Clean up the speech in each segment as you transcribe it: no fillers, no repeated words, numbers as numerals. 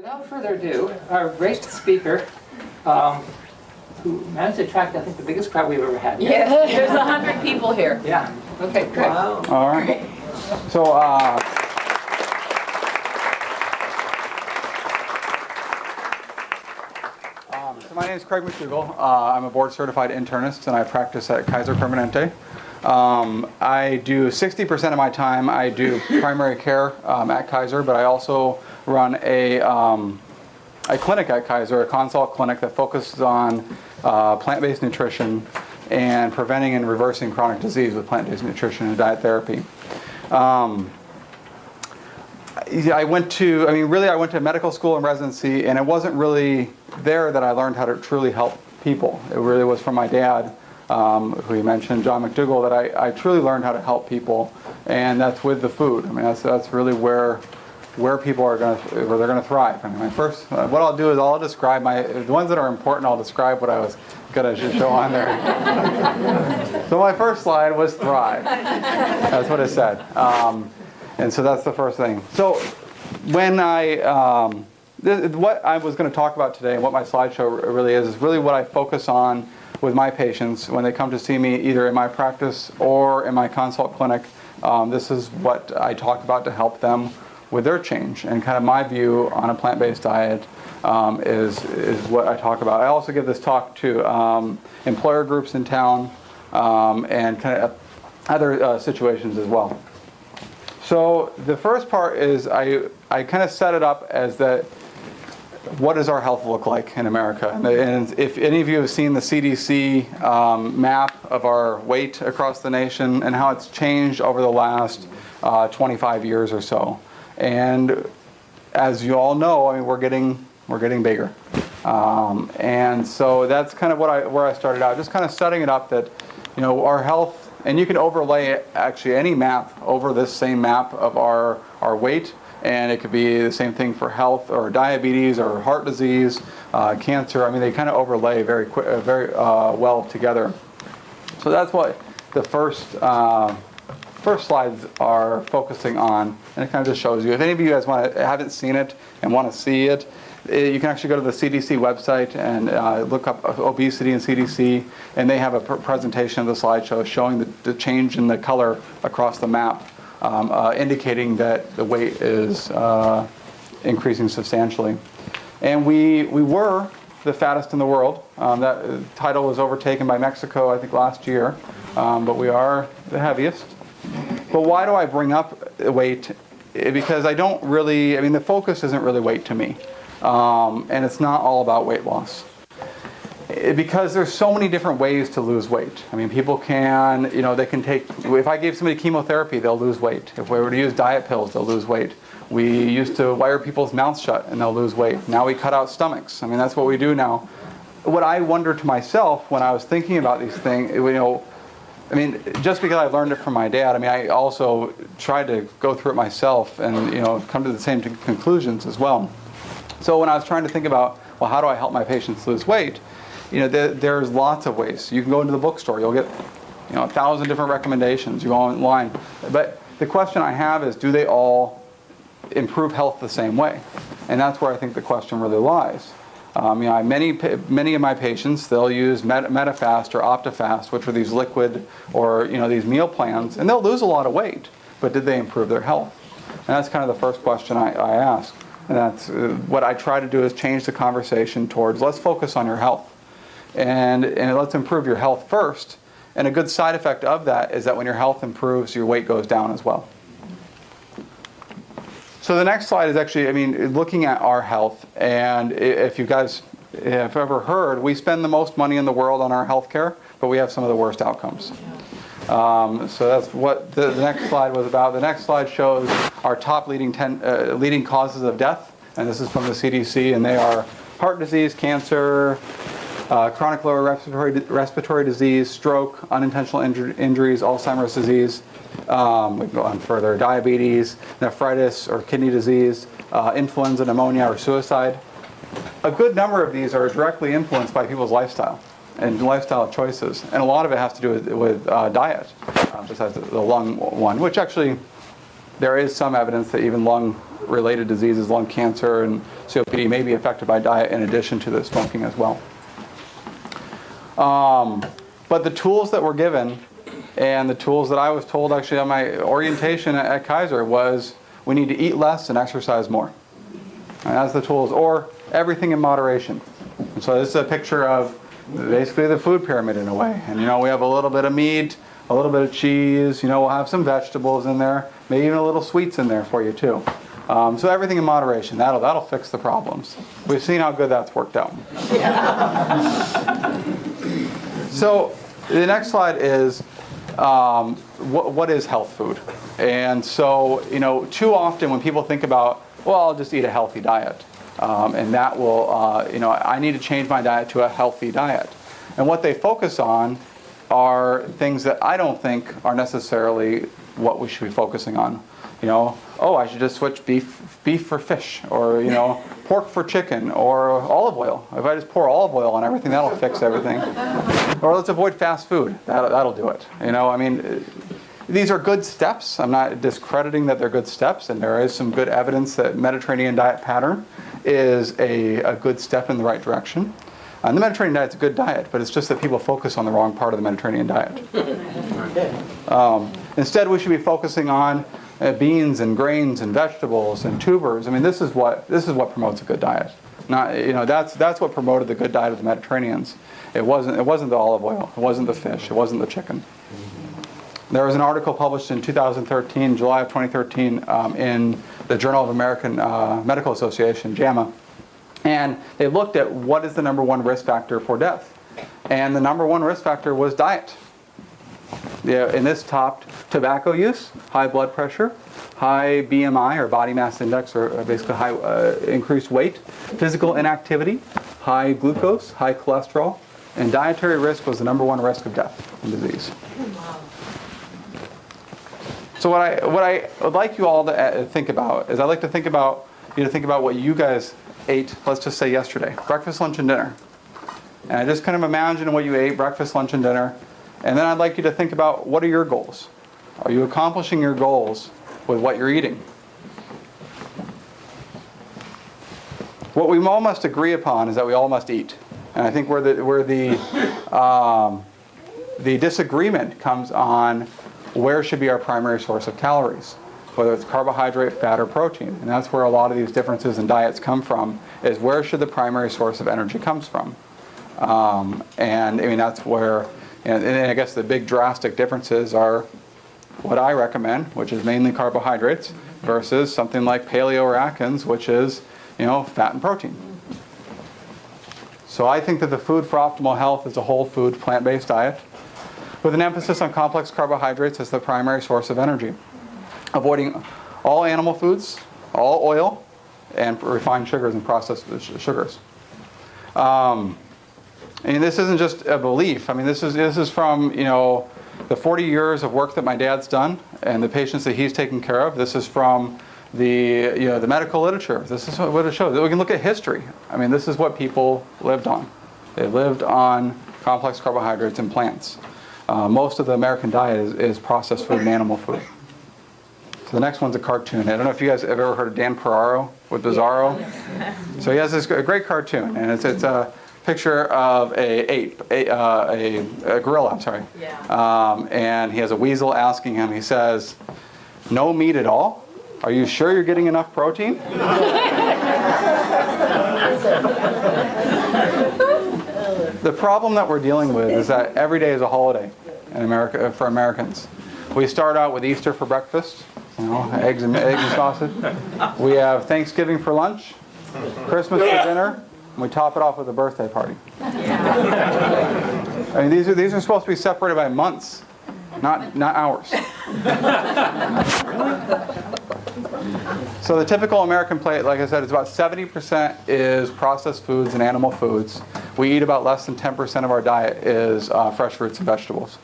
without further ado, our great speaker, who managed to attract, I think, the biggest crowd we've ever had. Yes, there's 100 people here. Yeah. Okay, great. Wow. All right. So, so my name is Craig McDougall. I'm a board-certified internist, and I practice at Kaiser Permanente. I do 60% of my time, I do primary care at Kaiser, but I also run a clinic at Kaiser, a consult clinic that focuses on plant-based nutrition and preventing and reversing chronic disease with plant-based nutrition and diet therapy. I went to medical school and residency, and it wasn't really there that I learned how to truly help people. It really was from my dad, who you mentioned, John McDougall, that I truly learned how to help people, and that's with the food. I mean, that's really where people are where they're gonna thrive. I mean, my first, what I'll do is I'll describe the ones that are important. I'll describe what I was gonna show on there. So my first slide was thrive. That's what it said, and so that's the first thing. So when what I was going to talk about today, and what my slideshow really is really what I focus on with my patients when they come to see me, either in my practice or in my consult clinic. This is what I talk about to help them with their change, and kind of my view on a plant-based diet is what I talk about. I also give this talk to employer groups in town and kind of other situations as well. So the first part is I kind of set it up as that. What does our health look like in America? And if any of you have seen the CDC map of our weight across the nation and how it's changed over the last 25 years or so, and as you all know, I mean, we're getting bigger, and so that's kind of where I started out, just kind of setting it up that, you know, our health, and you can overlay actually any map over this same map of our weight. And it could be the same thing for health or diabetes or heart disease, cancer. I mean, they kind of overlay very well together. So that's what the first slides are focusing on, and it kind of just shows you. If any of you guys haven't seen it and want to see it, you can actually go to the CDC website and look up obesity and CDC, and they have a presentation of the slideshow showing the change in the color across the map. Indicating that the weight is increasing substantially. And we were the fattest in the world. That title was overtaken by Mexico, I think, last year. But we are the heaviest. But why do I bring up weight? Because the focus isn't really weight to me. And it's not all about weight loss. Because there's so many different ways to lose weight. I mean, people can, they can take, if I gave somebody chemotherapy, they'll lose weight. If we were to use diet pills, they'll lose weight. We used to wire people's mouths shut and they'll lose weight. Now we cut out stomachs. I mean, that's what we do now. What I wonder to myself when I was thinking about these things, just because I learned it from my dad, I also tried to go through it myself and, come to the same conclusions as well. So when I was trying to think about, well, how do I help my patients lose weight? There's lots of ways. You can go into the bookstore. You'll get, 1,000 different recommendations. You go online. But the question I have is, do they all improve health the same way? And that's where I think the question really lies. Many of my patients, they'll use MetaFast or OptiFast, which are these liquid or, these meal plans, and they'll lose a lot of weight. But did they improve their health? And that's kind of the first question I ask. And that's what I try to do is change the conversation towards, let's focus on your health. And let's improve your health first. And a good side effect of that is that when your health improves, your weight goes down as well. So the next slide is actually, looking at our health. And if you guys have ever heard, we spend the most money in the world on our health care, but we have some of the worst outcomes. So that's what the next slide was about. The next slide shows our top leading causes of death. And this is from the CDC, and they are heart disease, cancer, chronic lower respiratory disease, stroke, unintentional injuries, Alzheimer's disease. We can go on further. Diabetes, nephritis or kidney disease, influenza, pneumonia, or suicide. A good number of these are directly influenced by people's lifestyle and lifestyle choices. And a lot of it has to do with diet, besides the lung one, which actually there is some evidence that even lung-related diseases, lung cancer and COPD, may be affected by diet in addition to the smoking as well. But the tools that were given, and the tools that I was told actually on my orientation at Kaiser, was we need to eat less and exercise more. And that's the tools, or everything in moderation. And so this is a picture of basically the food pyramid in a way. And we have a little bit of meat, a little bit of cheese, we'll have some vegetables in there, maybe even a little sweets in there for you too. So everything in moderation, that'll fix the problems. We've seen how good that's worked out. So the next slide is what is health food? And so, too often when people think about, well, I'll just eat a healthy diet, and that will, I need to change my diet to a healthy diet. And what they focus on are things that I don't think are necessarily what we should be focusing on. I should just switch beef for fish, or pork for chicken, or olive oil. If I just pour olive oil on everything, that'll fix everything. Or let's avoid fast food. That'll do it. These are good steps. I'm not discrediting that they're good steps, and there is some good evidence that Mediterranean diet pattern is a good step in the right direction. And the Mediterranean diet's a good diet, but it's just that people focus on the wrong part of the Mediterranean diet. Instead, we should be focusing on beans and grains and vegetables and tubers. This is what promotes a good diet. Not, that's what promoted the good diet of the Mediterraneans. It wasn't the olive oil. It wasn't the fish. It wasn't the chicken. There was an article published in 2013, July of 2013, in the Journal of American Medical Association, JAMA. And they looked at what is the number one risk factor for death. And the number one risk factor was diet. And this topped tobacco use, high blood pressure, high BMI or body mass index, or basically high increased weight, physical inactivity, high glucose, high cholesterol, and dietary risk was the number one risk of death and disease. So what I would like you all to think about is I'd like to think about what you guys ate, let's just say yesterday, breakfast, lunch, and dinner. And I just kind of imagine what you ate, breakfast, lunch, and dinner. And then I'd like you to think about, what are your goals? Are you accomplishing your goals with what you're eating? What we all must agree upon is that we all must eat. And I think where the disagreement comes on where should be our primary source of calories, whether it's carbohydrate, fat, or protein. And that's where a lot of these differences in diets come from, is where should the primary source of energy comes from. That's where, and I guess the big drastic differences are what I recommend, which is mainly carbohydrates, versus something like Paleo or Atkins, which is, fat and protein. So I think that the food for optimal health is a whole food, plant-based diet, with an emphasis on complex carbohydrates as the primary source of energy, avoiding all animal foods, all oil, and refined sugars and processed sugars. And this isn't just a belief. This is from the 40 years of work that my dad's done and the patients that he's taken care of. This is from the medical literature. This is what it shows. We can look at history. This is what people lived on. They lived on complex carbohydrates and plants. Most of the American diet is processed food and animal food. So the next one's a cartoon. I don't know if you guys have ever heard of Dan Ferraro with Bizarro. So he has this great cartoon, and it's a picture of a gorilla. I'm sorry. Yeah. And he has a weasel asking him. He says, "No meat at all? Are you sure you're getting enough protein?" The problem that we're dealing with is that every day is a holiday in America for Americans. We start out with Easter for breakfast, eggs and sausage. We have Thanksgiving for lunch, Christmas for dinner, and we top it off with a birthday party. These are supposed to be separated by months, not hours. So the typical American plate, like I said, is about 70% is processed foods and animal foods. We eat about less than 10% of our diet is fresh fruits and vegetables.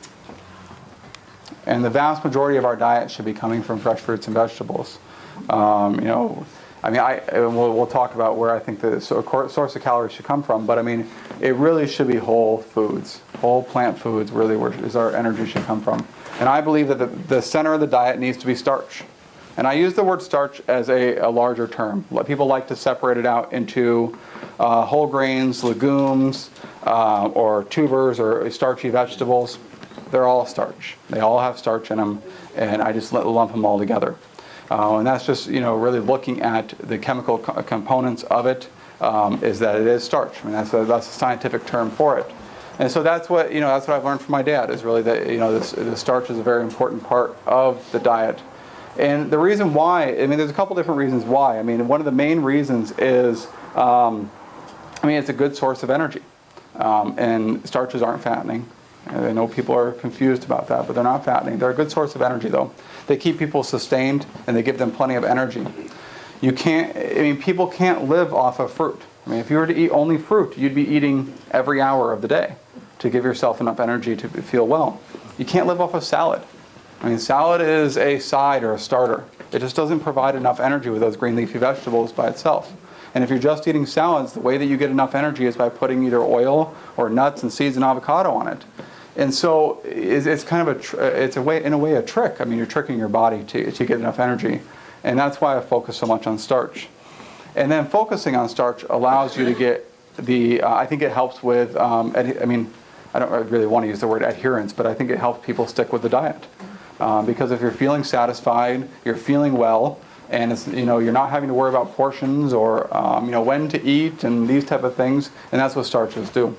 And the vast majority of our diet should be coming from fresh fruits and vegetables. We'll talk about where I think the source of calories should come from, but it really should be whole foods, whole plant foods, really where our energy should come from. And I believe that the center of the diet needs to be starch. And I use the word starch as a larger term. People like to separate it out into whole grains, legumes, or tubers or starchy vegetables. They're all starch. They all have starch in them, and I just lump them all together. And that's just, really looking at the chemical components of it, is that it is starch. I mean, that's a scientific term for it. And so that's what I've learned from my dad, is really that, the starch is a very important part of the diet. And the reason why, there's a couple different reasons why. One of the main reasons is, it's a good source of energy. And starches aren't fattening. I know people are confused about that, but they're not fattening. They're a good source of energy, though. They keep people sustained, and they give them plenty of energy. People can't live off of fruit. If you were to eat only fruit, you'd be eating every hour of the day to give yourself enough energy to feel well. You can't live off of salad. Salad is a side or a starter. It just doesn't provide enough energy with those green leafy vegetables by itself. And if you're just eating salads, the way that you get enough energy is by putting either oil or nuts and seeds and avocado on it. And so it's kind of in a way a trick. You're tricking your body to get enough energy. And that's why I focus so much on starch. And then focusing on starch allows you to get I think it helps with, I don't really want to use the word adherence, but I think it helps people stick with the diet. Because if you're feeling satisfied, you're feeling well, and it's, you're not having to worry about portions or when to eat and these type of things, and that's what starches do.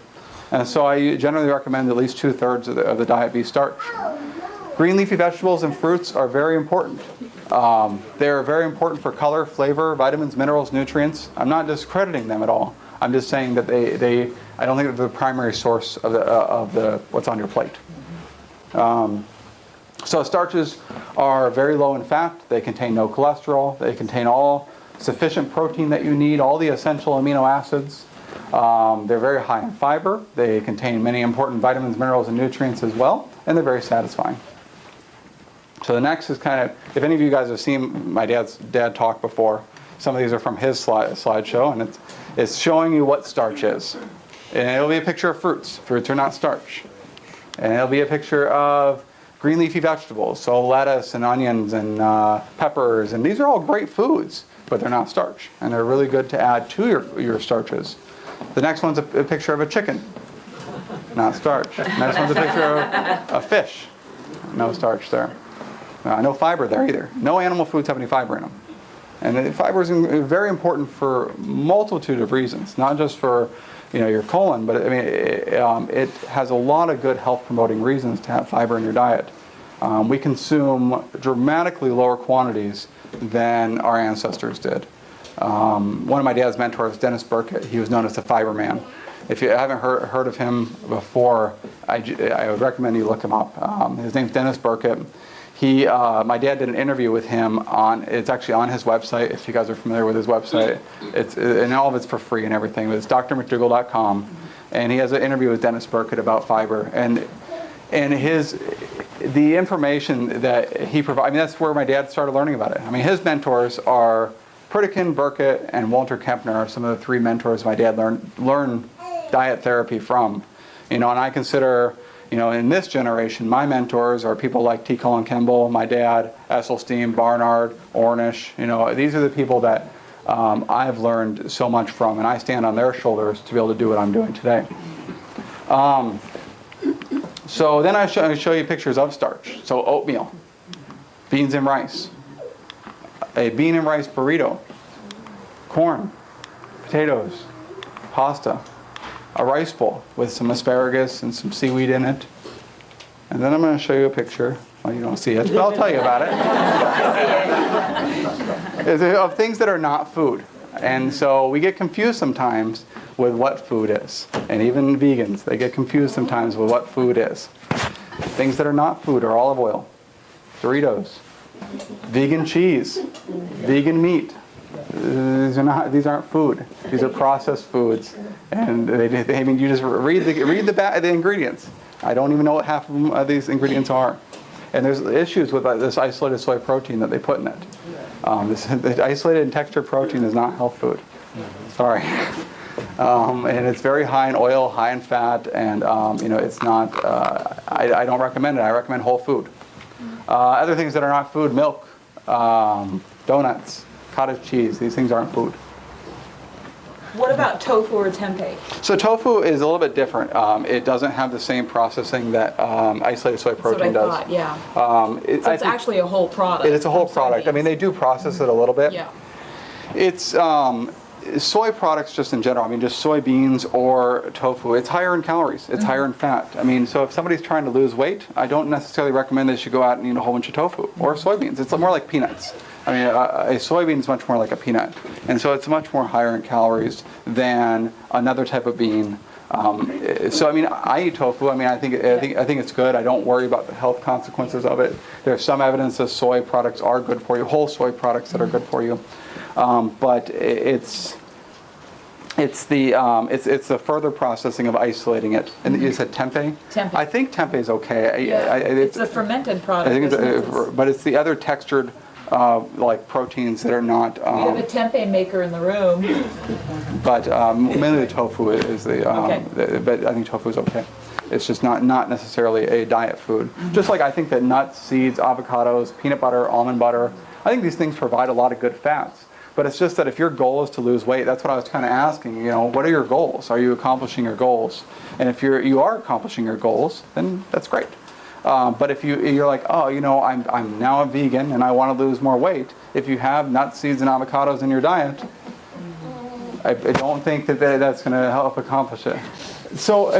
And so I generally recommend at least 2/3 of the diet be starch. Green leafy vegetables and fruits are very important. They're very important for color, flavor, vitamins, minerals, nutrients. I'm not discrediting them at all. I'm just saying that I don't think they're the primary source of the what's on your plate. So starches are very low in fat. They contain no cholesterol. They contain all sufficient protein that you need, all the essential amino acids. They're very high in fiber. They contain many important vitamins, minerals, and nutrients as well, and they're very satisfying. So the next is kind of, if any of you guys have seen my dad talk before, some of these are from his slideshow, and it's showing you what starch is. And it'll be a picture of fruits. Fruits are not starch. And it'll be a picture of green leafy vegetables, so lettuce and onions and peppers, and these are all great foods, but they're not starch, and they're really good to add to your starches. The next one's a picture of a chicken, not starch. The next one's a picture of a fish, no starch there. No fiber there either. No animal foods have any fiber in them. And the fiber is very important for a multitude of reasons, not just for your colon, but it has a lot of good health promoting reasons to have fiber in your diet. We consume dramatically lower quantities than our ancestors did. One of my dad's mentors, Dennis Burkett, he was known as the fiber man. If you haven't heard of him before, I would recommend you look him up. His name's Dennis Burkett. My dad did an interview with him it's actually on his website, if you guys are familiar with his website. And all of it's for free and everything, but it's drmcdougall.com. And he has an interview with Dennis Burkett about fiber. And the information that he provides, that's where my dad started learning about it. His mentors are Pritikin, Burkett, and Walter Kempner are some of the three mentors my dad learned diet therapy from. And I consider, in this generation, my mentors are people like T. Colin Kimball, my dad, Esselstyn, Barnard, Ornish. These are the people that I've learned so much from, and I stand on their shoulders to be able to do what I'm doing today. So then I show you pictures of starch. So oatmeal, beans and rice, a bean and rice burrito, corn, potatoes, pasta, a rice bowl with some asparagus and some seaweed in it. And then I'm going to show you a picture. Well, you don't see it, but I'll tell you about it. Of things that are not food. And so we get confused sometimes with what food is. And even vegans, they get confused sometimes with what food is. Things that are not food are olive oil, Doritos, vegan cheese, vegan meat. These aren't food. These are processed foods, and you just read the ingredients. I don't even know what half of these ingredients are, and there's issues with this isolated soy protein that they put in it. The isolated and textured protein is not health food. Sorry, and it's very high in oil, high in fat, and it's not. I don't recommend it. I recommend whole food. Other things that are not food: milk, donuts, cottage cheese. These things aren't food. What about tofu or tempeh? So tofu is a little bit different. It doesn't have the same processing that isolated soy protein That's what I does. thought, yeah. I So it's think actually a whole product. it's a whole from product. I mean, they soybeans. do process it a little bit. Yeah. It's soy products just in general. I mean, just soybeans or tofu. It's higher in calories. It's higher in fat. I mean, so if somebody's trying to lose weight, I don't necessarily recommend they should go out and eat a whole bunch of tofu or soybeans. It's more like peanuts. I mean, a soybean is much more like a peanut, and so it's much more higher in calories than another type of bean. So I mean, I eat tofu. I mean, I think it's good. I don't worry about the health consequences of it. There's some evidence that soy products are good for you, whole soy products that are good for you, but it's the further processing of isolating it. And you said tempeh? Tempeh. I think tempeh is okay. Yeah. It's a fermented product. I think isn't it? but it's the other textured like proteins that are not. We have a tempeh maker in the room. But mainly the tofu is Okay. but I think tofu is okay. It's just not necessarily a diet food. Just like I think that nuts, seeds, avocados, peanut butter, almond butter, I think these things provide a lot of good fats. But it's just that if your goal is to lose weight, that's what I was kind of asking. You know, what are your goals? Are you accomplishing your goals? And if you are accomplishing your goals, then that's great. But if you're like, oh, you know, I'm now a vegan and I want to lose more weight. If you have nuts, seeds, and avocados in your diet, I don't think that's going to help accomplish it. So so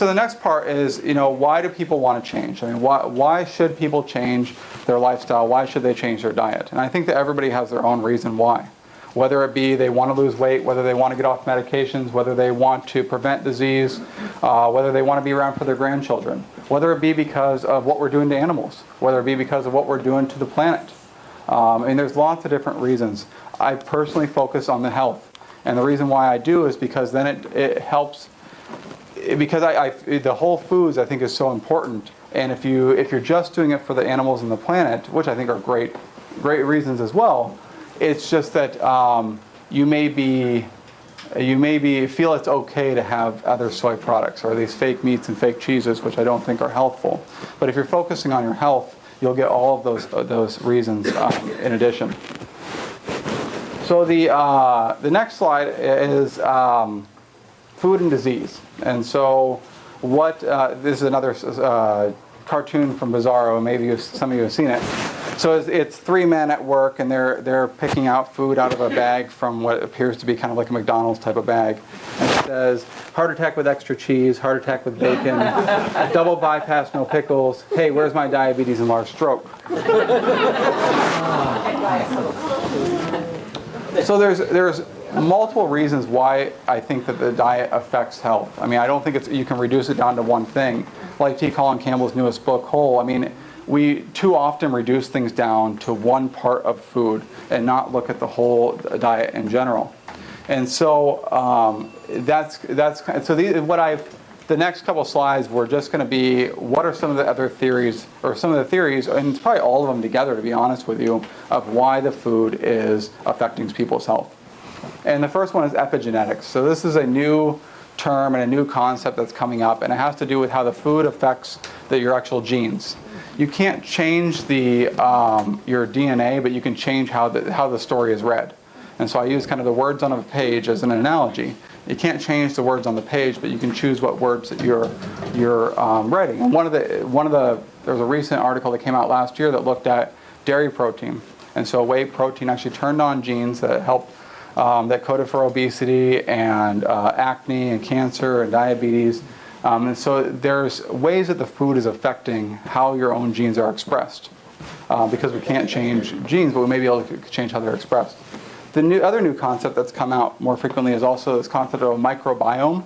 the next part is, you know, why do people want to change? I mean, why should people change their lifestyle? Why should they change their diet? And I think that everybody has their own reason why. Whether it be they want to lose weight, whether they want to get off medications, whether they want to prevent disease, whether they want to be around for their grandchildren, whether it be because of what we're doing to animals, whether it be because of what we're doing to the planet. And there's lots of different reasons. I personally focus on the health. And the reason why I do is because then it helps, because the whole foods I think is so important. And if you're just doing it for the animals and the planet, which I think are great reasons as well, it's just that you may feel it's okay to have other soy products or these fake meats and fake cheeses, which I don't think are healthful. But if you're focusing on your health, you'll get all of those reasons in addition. So the next slide is food and disease. And so this is another cartoon from Bizarro. Maybe some of you have seen it. So it's three men at work, and they're picking out food out of a bag from what appears to be kind of like a McDonald's type of bag. And it says, heart attack with extra cheese, heart attack with bacon, double bypass, no pickles. Hey, where's my diabetes and large stroke? So there's multiple reasons why I think that the diet affects health. I mean, I don't think you can reduce it down to one thing. Like T. Colin Campbell's newest book, Whole, I mean, we too often reduce things down to one part of food and not look at the whole diet in general. And so the next couple slides were just going to be what are some of the other theories, or some of the theories, and it's probably all of them together to be honest with you, of why the food is affecting people's health. And the first one is epigenetics. So this is a new term and a new concept that's coming up, and it has to do with how the food affects your actual genes. You can't change your DNA, but you can change how the story is read. And so I use kind of the words on a page as an analogy. You can't change the words on the page, but you can choose what words that you're writing. And there was a recent article that came out last year that looked at dairy protein. And so whey protein actually turned on genes that helped that coded for obesity and acne and cancer and diabetes. And so there's ways that the food is affecting how your own genes are expressed. Because we can't change genes, but we may be able to change how they're expressed. The other new concept that's come out more frequently is also this concept of a microbiome.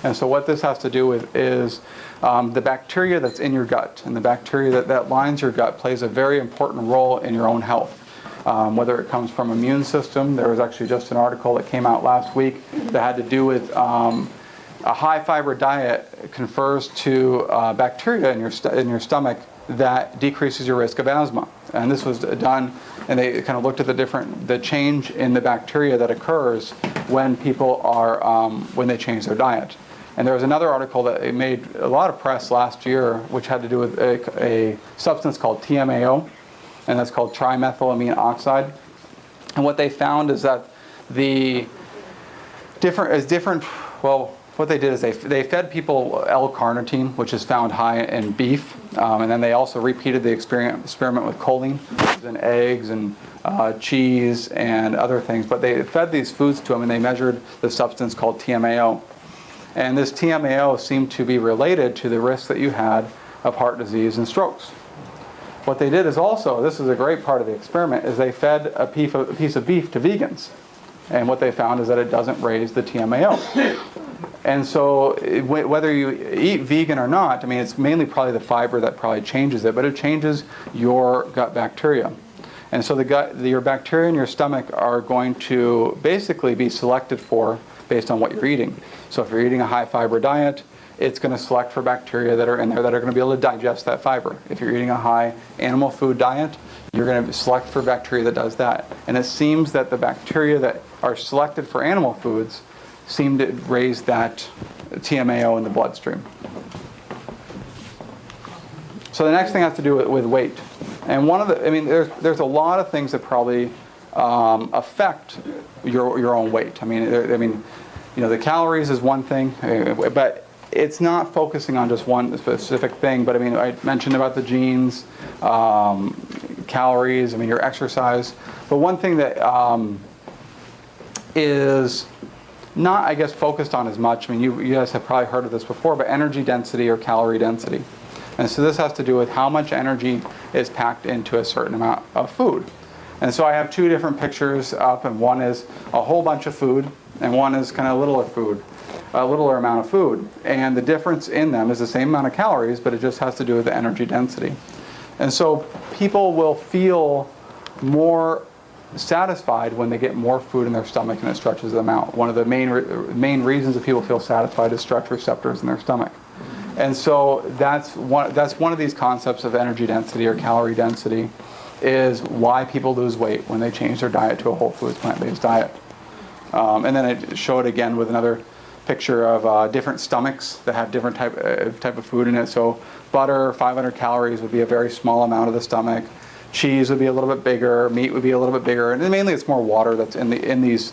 And so what this has to do with is the bacteria that's in your gut. And the bacteria that lines your gut plays a very important role in your own health. Whether it comes from immune system, there was actually just an article that came out last week that had to do with a high fiber diet confers to bacteria in your stomach that decreases your risk of asthma. And this was done, and they kind of looked at the change in the bacteria that occurs when people when they change their diet. And there was another article that made a lot of press last year, which had to do with a substance called TMAO. and that's called trimethylamine oxide. And what they found is that what they did is they fed people L-carnitine, which is found high in beef, and then they also repeated the experiment with choline in eggs and cheese and other things. But they fed these foods to them, and they measured the substance called TMAO. And this TMAO seemed to be related to the risk that you had of heart disease and strokes. What they did is also, this is a great part of the experiment, is they fed a piece of beef to vegans. And what they found is that it doesn't raise the TMAO. And so whether you eat vegan or not, I mean, it's mainly probably the fiber that probably changes it, but it changes your gut bacteria. And so your bacteria in your stomach are going to basically be selected for based on what you're eating. So if you're eating a high fiber diet, it's going to select for bacteria that are in there that are going to be able to digest that fiber. If you're eating a high animal food diet, you're going to select for bacteria that does that. And it seems that the bacteria that are selected for animal foods seem to raise that TMAO in the bloodstream. So the next thing has to do with weight. And there's a lot of things that probably affect your own weight. The calories is one thing, but it's not focusing on just one specific thing. But I mentioned about the genes, calories, your exercise. But one thing that is not, I guess, focused on as much, you guys have probably heard of this before, but energy density or calorie density. And so this has to do with how much energy is packed into a certain amount of food. And so I have two different pictures up, and one is a whole bunch of food, and one is kind of a littler amount of food. And the difference in them is the same amount of calories, but it just has to do with the energy density. And so people will feel more satisfied when they get more food in their stomach and it stretches them out. One of the main reasons that people feel satisfied is stretch receptors in their stomach. And so that's one of these concepts of energy density or calorie density, is why people lose weight when they change their diet to a whole foods plant-based diet. And then I show it again with another picture of different stomachs that have different type of food in it. So butter, 500 calories would be a very small amount of the stomach. Cheese would be a little bit bigger. Meat would be a little bit bigger. And mainly it's more water that's in these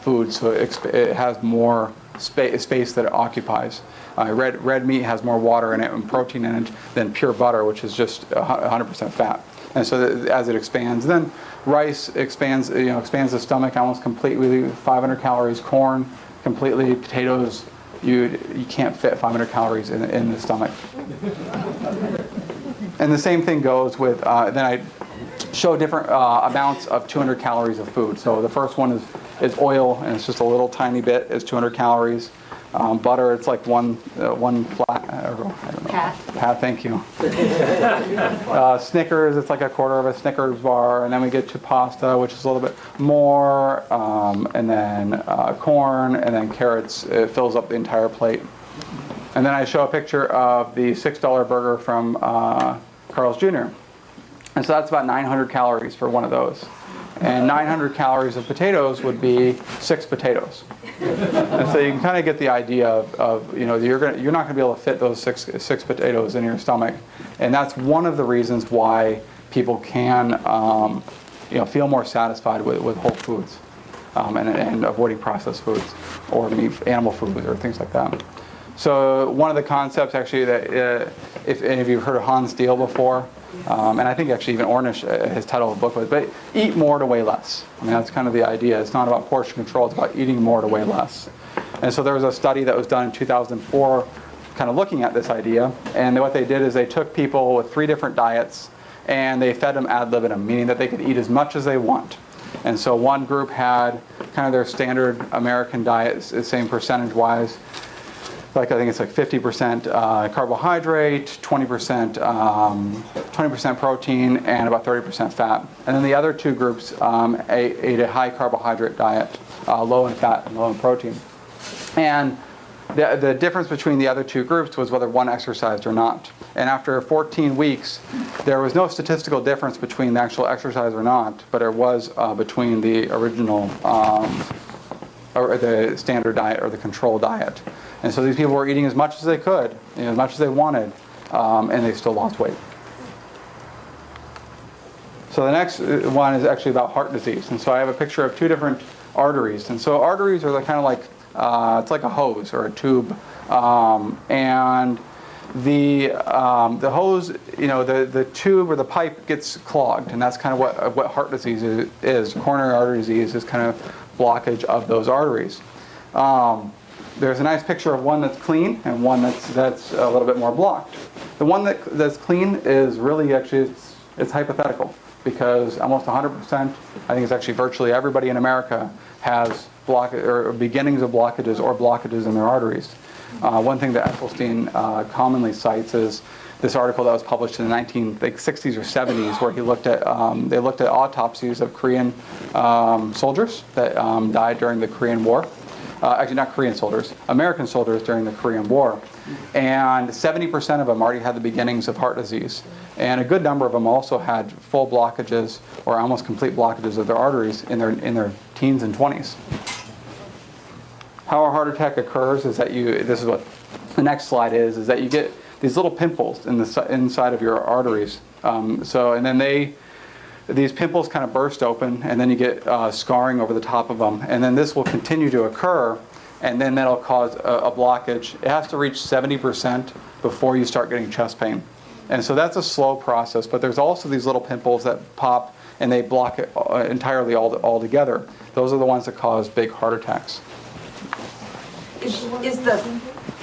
foods, so it has more space that it occupies. Red meat has more water in it and protein in it than pure butter, which is just 100% fat. And so as it expands, then rice expands the stomach almost completely, 500 calories. Corn, completely. Potatoes, you can't fit 500 calories in the stomach. And the same thing goes with, then I show different amounts of 200 calories of food. So the first one is oil, and it's just a little tiny bit, is 200 calories. Butter, it's like one flat, I don't know. Pat, thank you. Snickers, it's like a quarter of a Snickers bar, and then we get to pasta, which is a little bit more, and then corn, and then carrots. It fills up the entire plate. And then I show a picture of the $6 burger from Carl's Jr. And so that's about 900 calories for one of those. And 900 calories of potatoes would be 6 potatoes. And so you can kind of get the idea of you're not going to be able to fit those six potatoes in your stomach. And that's one of the reasons why people can feel more satisfied with whole foods and avoiding processed foods or animal foods or things like that. So one of the concepts actually that if any of you have heard of Hans Steele before, and I think actually even Ornish, his title of the book was, but eat more to weigh less. That's kind of the idea. It's not about portion control, it's about eating more to weigh less. And so there was a study that was done in 2004 kind of looking at this idea, and what they did is they took people with 3 different diets and they fed them ad libitum, meaning that they could eat as much as they want. And so one group had kind of their standard American diet, same percentage-wise, I think it's like 50% carbohydrate, 20% protein, and about 30% fat. And then the other 2 groups ate a high carbohydrate diet, low in fat and low in protein. And the difference between the other 2 groups was whether one exercised or not. And after 14 weeks, there was no statistical difference between the actual exercise or not, but there was between the original or the standard diet or the control diet. And so these people were eating as much as they could, as much as they wanted, and they still lost weight. So the next one is actually about heart disease. And so I have a picture of two different arteries. And so arteries are kind of like, it's like a hose or a tube. And the hose, the tube or the pipe gets clogged. And that's kind of what heart disease is. Coronary artery disease is kind of blockage of those arteries. There's a nice picture of one that's clean and one that's a little bit more blocked. The one that's clean is really actually, it's hypothetical, because almost 100%, I think it's actually virtually everybody in America has beginnings of blockages or blockages in their arteries. One thing that Esselstyn commonly cites is this article that was published in the 1960s or 70s, where they looked at autopsies of Korean soldiers that died during the Korean War. Actually, not Korean soldiers, American soldiers during the Korean War. And 70% of them already had the beginnings of heart disease. And a good number of them also had full blockages or almost complete blockages of their arteries in their teens and 20s. How a heart attack occurs is that this is what the next slide is that you get these little pimples in the inside of your arteries. And then these pimples kind of burst open, and then you get scarring over the top of them. And then this will continue to occur, and then that'll cause a blockage. It has to reach 70% before you start getting chest pain. And so that's a slow process, but there's also these little pimples that pop, and they block it entirely all together. Those are the ones that cause big heart attacks.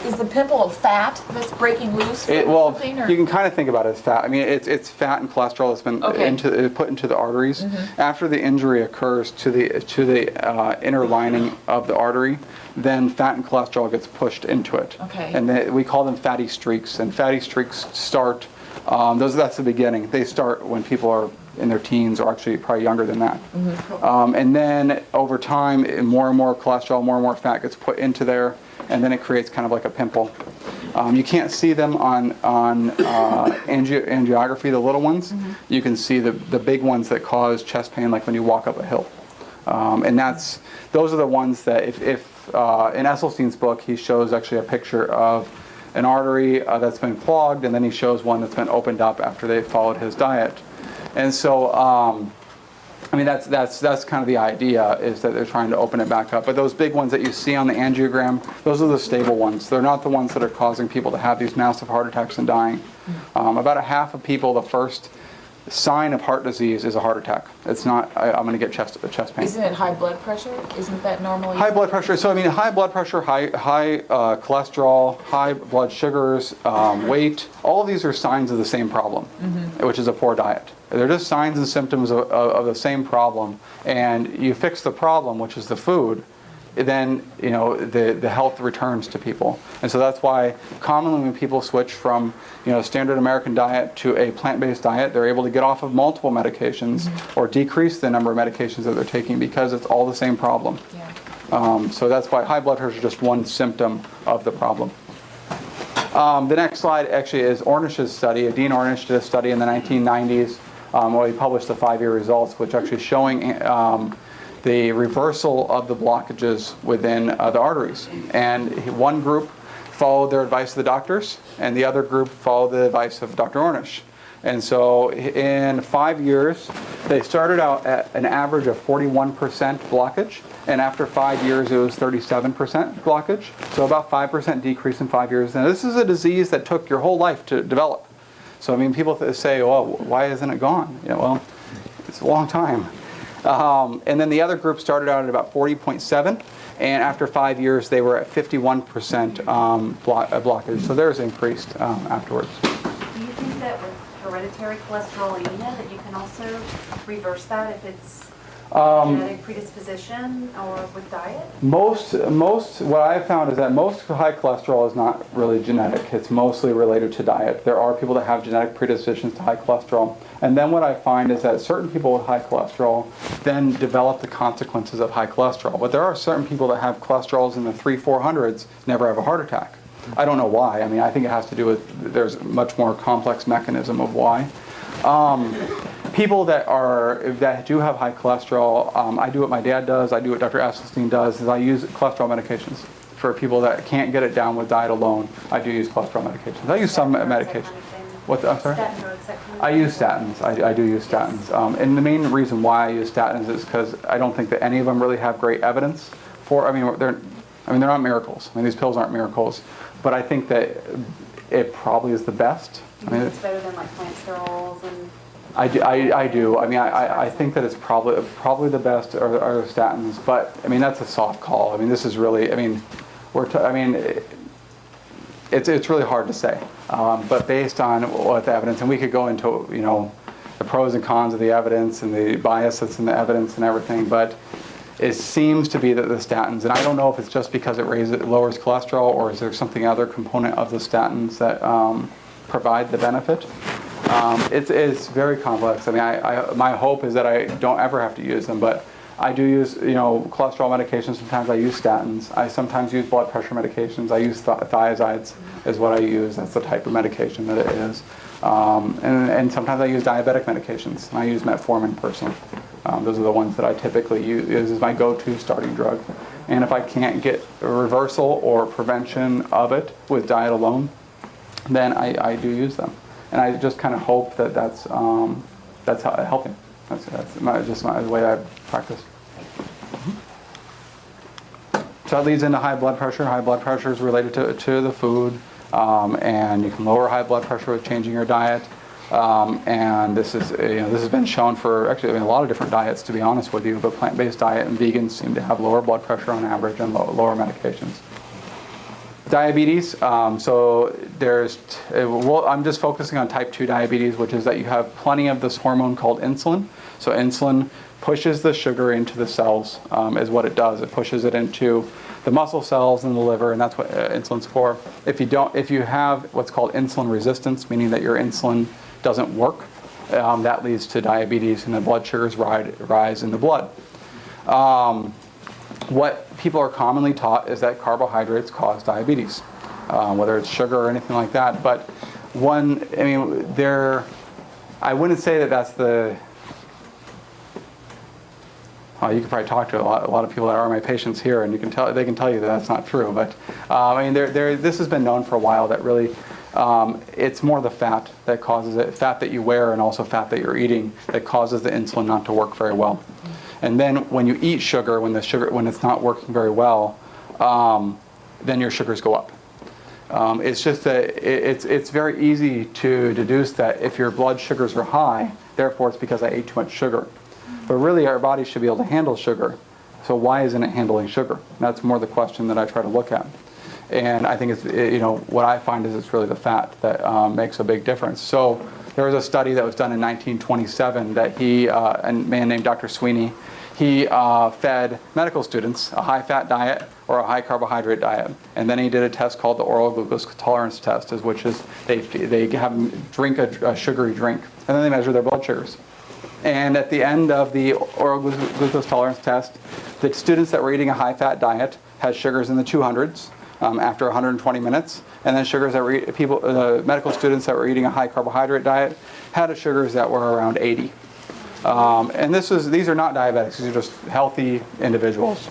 Is the pimple of fat that's breaking loose? Well, you can kind of think about it as fat. I mean, it's fat and cholesterol that's been put into the arteries. Mm-hmm. After the injury occurs to the inner lining of the artery, then fat and cholesterol gets pushed into it. Okay. And we call them fatty streaks. And fatty streaks start. That's the beginning. They start when people are in their teens, or actually probably younger than that. Mm-hmm. And then over time, more and more cholesterol, more and more fat gets put into there, and then it creates kind of like a pimple. You can't see them on angiography, the little ones. Mm-hmm. You can see the big ones that cause chest pain, like when you walk up a hill. And those are the ones that if in Esselstyn's book, he shows actually a picture of an artery that's been clogged, and then he shows one that's been opened up after they followed his diet. And so, I mean, that's kind of the idea, is that they're trying to open it back up. But those big ones that you see on the angiogram, those are the stable ones. They're not the ones that are causing people to have these massive heart attacks and dying. About a half of people, the first sign of heart disease is a heart attack. It's not, I'm going to get chest pain. Isn't it high blood pressure? Isn't that normally? High blood pressure. So I mean, high blood pressure, high cholesterol, high blood sugars, weight. All of these are signs of the same problem, which is a poor diet. They're just signs and symptoms of the same problem. And you fix the problem, which is the food, then the health returns to people. And so that's why commonly when people switch from standard American diet to a plant-based diet, they're able to get off of multiple medications or decrease the number of medications that they're taking, because it's all the same problem. Yeah. So that's why high blood pressure is just one symptom of the problem. The next slide actually is Ornish's study. Dean Ornish did a study in the 1990s where he published the 5-year results, which actually showing the reversal of the blockages within the arteries. And one group followed their advice of the doctors, and the other group followed the advice of Dr. Ornish. And so in 5 years, they started out at an average of 41% blockage, and after 5 years it was 37% blockage, so about 5% decrease in 5 years. Now this is a disease that took your whole life to develop. So I mean, people say, well, why isn't it gone? Well, it's a long time. And then the other group started out at about 40.7, and after 5 years they were at 51% blockage. So theirs increased afterwards. Do you think that with hereditary cholesterolemia that you can also reverse that if it's genetic predisposition or with diet? Most what I've found is that most high cholesterol is not really genetic. It's mostly related to diet. There are people that have genetic predispositions to high cholesterol. And then what I find is that certain people with high cholesterol then develop the consequences of high cholesterol. But there are certain people that have cholesterols in the 300-400s never have a heart attack. I don't know why. I mean, I think it has to do with, there's a much more complex mechanism of why. People that do have high cholesterol, I do what my dad does, I do what Dr. Esselstyn does, is I use cholesterol medications. For people that can't get it down with diet alone, I do use cholesterol medications. I use some medications. I'm sorry? Statin drugs that can- I use statins. I do use statins. And the main reason why I use statins is because I don't think that any of them really have great evidence for. I mean, they're not miracles. I mean, these pills aren't miracles, but I think that it probably is the best. You think it's better than like plant sterols and? I do. I mean, I think that it's probably the best are statins, but I mean that's a soft call. I mean, this is really. I mean, it's really hard to say. But based on what the evidence, and we could go into the pros and cons of the evidence and the bias that's in the evidence and everything, but it seems to be that the statins, and I don't know if it's just because it lowers cholesterol, or is there something other component of the statins that provide the benefit. It's very complex. I mean, my hope is that I don't ever have to use them, but I do use, cholesterol medications. Sometimes I use statins. I sometimes use blood pressure medications. I use thiazides is what I use. That's the type of medication that it is. And sometimes I use diabetic medications. And I use metformin personally. Those are the ones that I typically use as my go-to starting drug. And if I can't get a reversal or prevention of it with diet alone, then I do use them. And I just kind of hope that that's helping. That's the way I practice. So that leads into high blood pressure. High blood pressure is related to the food, and you can lower high blood pressure with changing your diet. And this has been shown for actually a lot of different diets, to be honest with you. But plant-based diet and vegans seem to have lower blood pressure on average and lower medications. Diabetes, so I'm just focusing on type 2 diabetes, which is that you have plenty of this hormone called insulin. So insulin pushes the sugar into the cells, is what it does. It pushes it into the muscle cells and the liver, and that's what insulin's for. If you have what's called insulin resistance, meaning that your insulin doesn't work, that leads to diabetes, and the blood sugars rise in the blood. What people are commonly taught is that carbohydrates cause diabetes, whether it's sugar or anything like that. But I wouldn't say that that's the. You can probably talk to a lot of people that are my patients here, and they can tell you that that's not true. But this has been known for a while that really it's more the fat that causes it, fat that you wear, and also fat that you're eating that causes the insulin not to work very well. And then when you eat sugar, when it's not working very well, then your sugars go up. It's just that it's very easy to deduce that if your blood sugars are high, therefore it's because I ate too much sugar. But really our body should be able to handle sugar. So why isn't it handling sugar? That's more the question that I try to look at. And I think it's, what I find is it's really the fat that makes a big difference. So there was a study that was done in 1927 that a man named Dr. Sweeney, he fed medical students a high-fat diet or a high-carbohydrate diet. And then he did a test called the oral glucose tolerance test, which is they have them drink a sugary drink, and then they measure their blood sugars. And at the end of the oral glucose tolerance test, the students that were eating a high-fat diet had sugars in the 200s after 120 minutes. And then sugars that medical students that were eating a high-carbohydrate diet had sugars that were around 80. And these are not diabetics, these are just healthy individuals.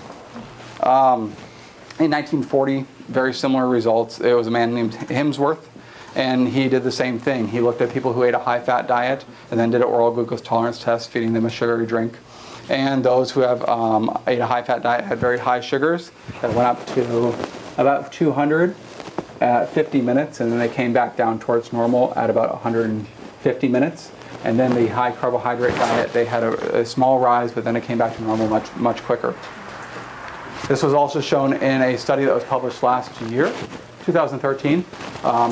In 1940, very similar results. It was a man named Hemsworth, and he did the same thing. He looked at people who ate a high-fat diet and then did an oral glucose tolerance test, feeding them a sugary drink. And those who have ate a high-fat diet had very high sugars that went up to about 200 at 50 minutes, and then they came back down towards normal at about 150 minutes. And then the high carbohydrate diet, they had a small rise, but then it came back to normal much, much quicker. This was also shown in a study that was published last year, 2013.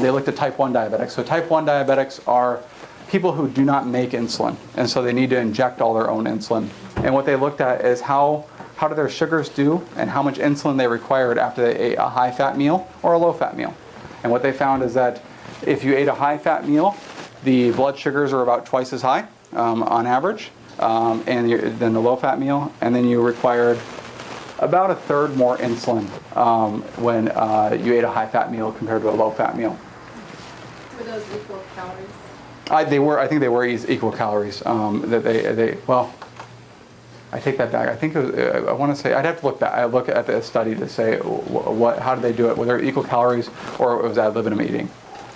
They looked at type 1 diabetics. So type 1 diabetics are people who do not make insulin, and so they need to inject all their own insulin. And what they looked at is how do their sugars do and how much insulin they required after they ate a high-fat meal or a low-fat meal. And what they found is that if you ate a high-fat meal, the blood sugars are about twice as high on average than the low-fat meal, and then you required about a third more insulin when you ate a high-fat meal compared to a low-fat meal. Were those equal calories? I think they were equal calories. I take that back. I think I want to say I'd have to look back. I look at the study to say how did they do it? Whether equal calories or it was ad libitum eating.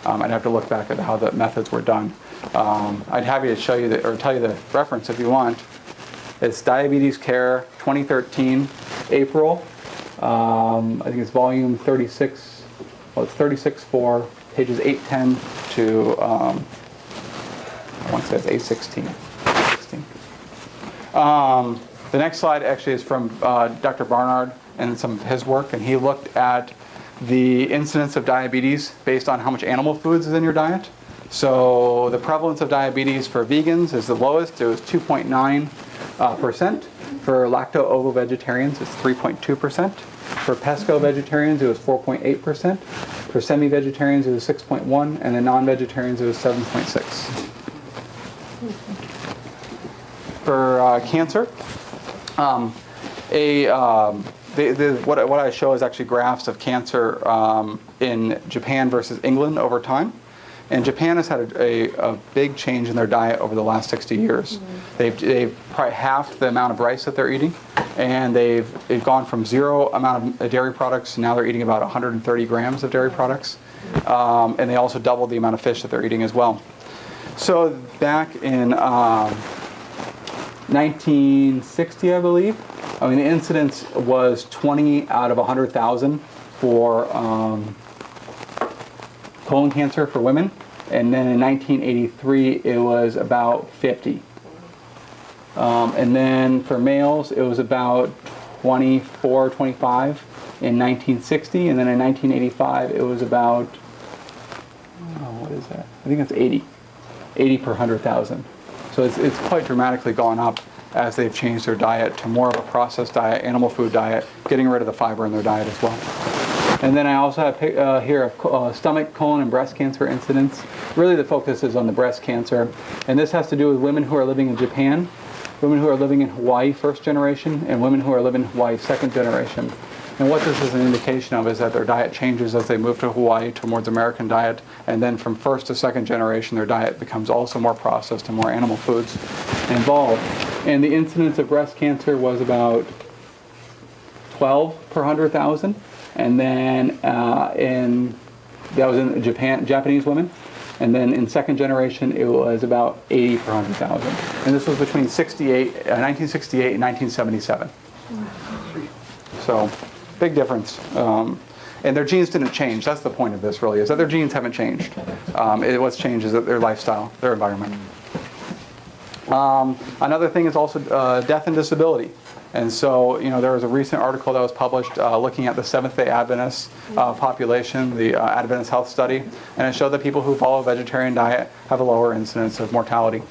I'd have to look back at how the methods were done. I'd have you show you or tell you the reference if you want. It's Diabetes Care 2013, April. I think it's volume 36. Well, it's 36-4, pages 810 to I want to say it's 816. The next slide actually is from Dr. Barnard and some of his work, and he looked at the incidence of diabetes based on how much animal foods is in your diet. So the prevalence of diabetes for vegans is the lowest. It was 2.9%. For lacto-ovo-vegetarians, it's 3.2%. For pesco-vegetarians, it was 4.8%. For semi-vegetarians, it was 6.1%, and then non-vegetarians, it was 7.6%. For cancer, what I show is actually graphs of cancer in Japan versus England over time. And Japan has had a big change in their diet over the last 60 years. They've probably halved the amount of rice that they're eating, and they've gone from zero amount of dairy products, now they're eating about 130 grams of dairy products. And they also doubled the amount of fish that they're eating as well. So back in 1960, I believe, the incidence was 20 out of 100,000 for colon cancer for women. And then in 1983, it was about 50. And then for males, it was about 24, 25 in 1960. And then in 1985, it was about, what is that? I think it's 80 per 100,000. So it's quite dramatically gone up as they've changed their diet to more of a processed diet, animal food diet, getting rid of the fiber in their diet as well. And then I also have here stomach, colon, and breast cancer incidence. Really the focus is on the breast cancer. And this has to do with women who are living in Japan, women who are living in Hawaii first generation, and women who are living in Hawaii second generation. And what this is an indication of is that their diet changes as they move to Hawaii towards American diet, and then from first to second generation their diet becomes also more processed and more animal foods involved. And the incidence of breast cancer was about 12 per 100,000. And then that was in Japanese women. And then in second generation, it was about 80 per 100,000. And this was between 1968 and 1977. So, big difference. And their genes didn't change. That's the point of this, really, is that their genes haven't changed. What's changed is their lifestyle, their environment. Another thing is also death and disability. And so, there was a recent article that was published looking at the Seventh-day Adventist population, the Adventist Health Study, and it showed that people who follow a vegetarian diet have a lower incidence of mortality.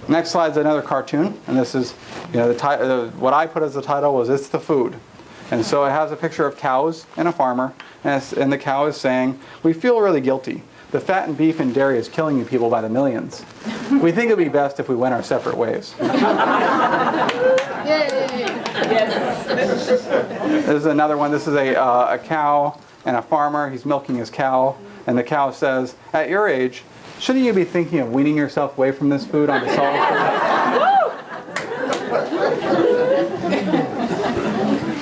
Next slide is another cartoon, and this is, what I put as the title was "It's the Food." And so it has a picture of cows and a farmer, and the cow is saying, "We feel really guilty. The fat and beef and dairy is killing you people by the millions. We think it would be best if we went our separate ways." This is another one. This is a cow and a farmer. He's milking his cow, and the cow says, "At your age, shouldn't you be thinking of weaning yourself away from this food onto solid food?"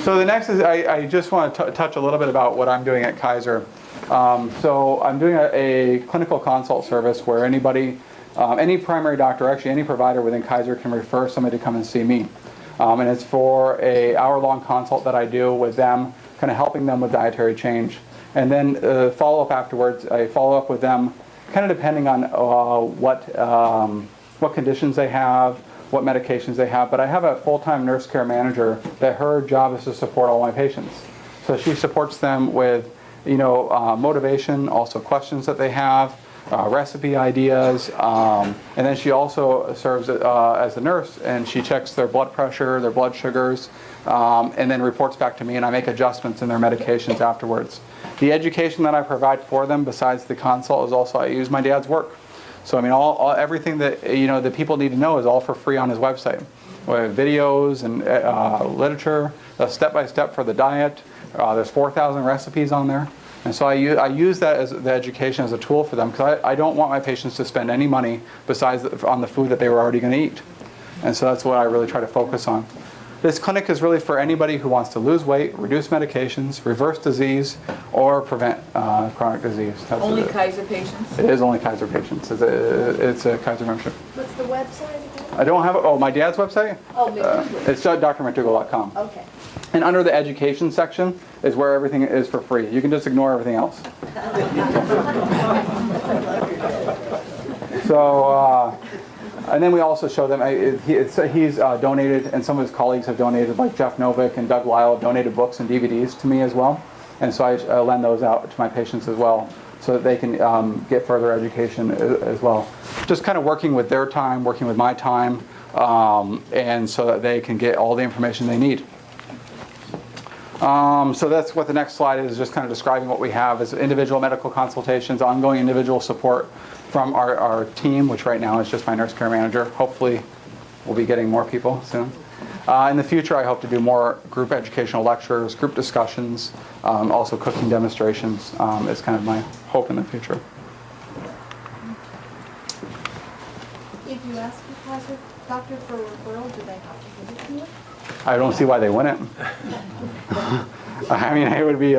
So the next is, I just want to touch a little bit about what I'm doing at Kaiser. So I'm doing a clinical consult service where anybody, any primary doctor, actually any provider within Kaiser can refer somebody to come and see me. And it's for an hour-long consult that I do with them, kind of helping them with dietary change. And then follow-up afterwards, I follow up with them kind of depending on what conditions they have, what medications they have. But I have a full-time nurse care manager that her job is to support all my patients. So she supports them with motivation, also questions that they have, recipe ideas, and then she also serves as a nurse, and she checks their blood pressure, their blood sugars, and then reports back to me, and I make adjustments in their medications afterwards. The education that I provide for them, besides the consult, is also I use my dad's work. So everything that that people need to know is all for free on his website. We have videos and literature, step-by-step for the diet. There's 4,000 recipes on there. And so I use that as the education as a tool for them, because I don't want my patients to spend any money besides on the food that they were already going to eat. And so that's what I really try to focus on. This clinic is really for anybody who wants to lose weight, reduce medications, reverse disease, or prevent chronic disease. That's Only what Kaiser patients? it is only Kaiser patients. It's a Kaiser membership. What's the website again? I don't have, my dad's website? Oh, McDougall. It's drmcdougall.com. Okay. And under the education section is where everything is for free. You can just ignore everything else. So, and then we also show them, he's donated, and some of his colleagues have donated, like Jeff Novick and Doug Lyle have donated books and DVDs to me as well. And so I lend those out to my patients as well, so that they can get further education as well. Just kind of working with their time, working with my time, and so that they can get all the information they need. So that's what the next slide is, just kind of describing what we have as individual medical consultations, ongoing individual support from our team, which right now is just my nurse care manager. Hopefully we'll be getting more people soon. In the future, I hope to do more group educational lectures, group discussions, also cooking demonstrations is kind of my hope in the future. If you ask your Kaiser doctor for a referral, do they have to give it to you? I don't see why they wouldn't. I mean, it would be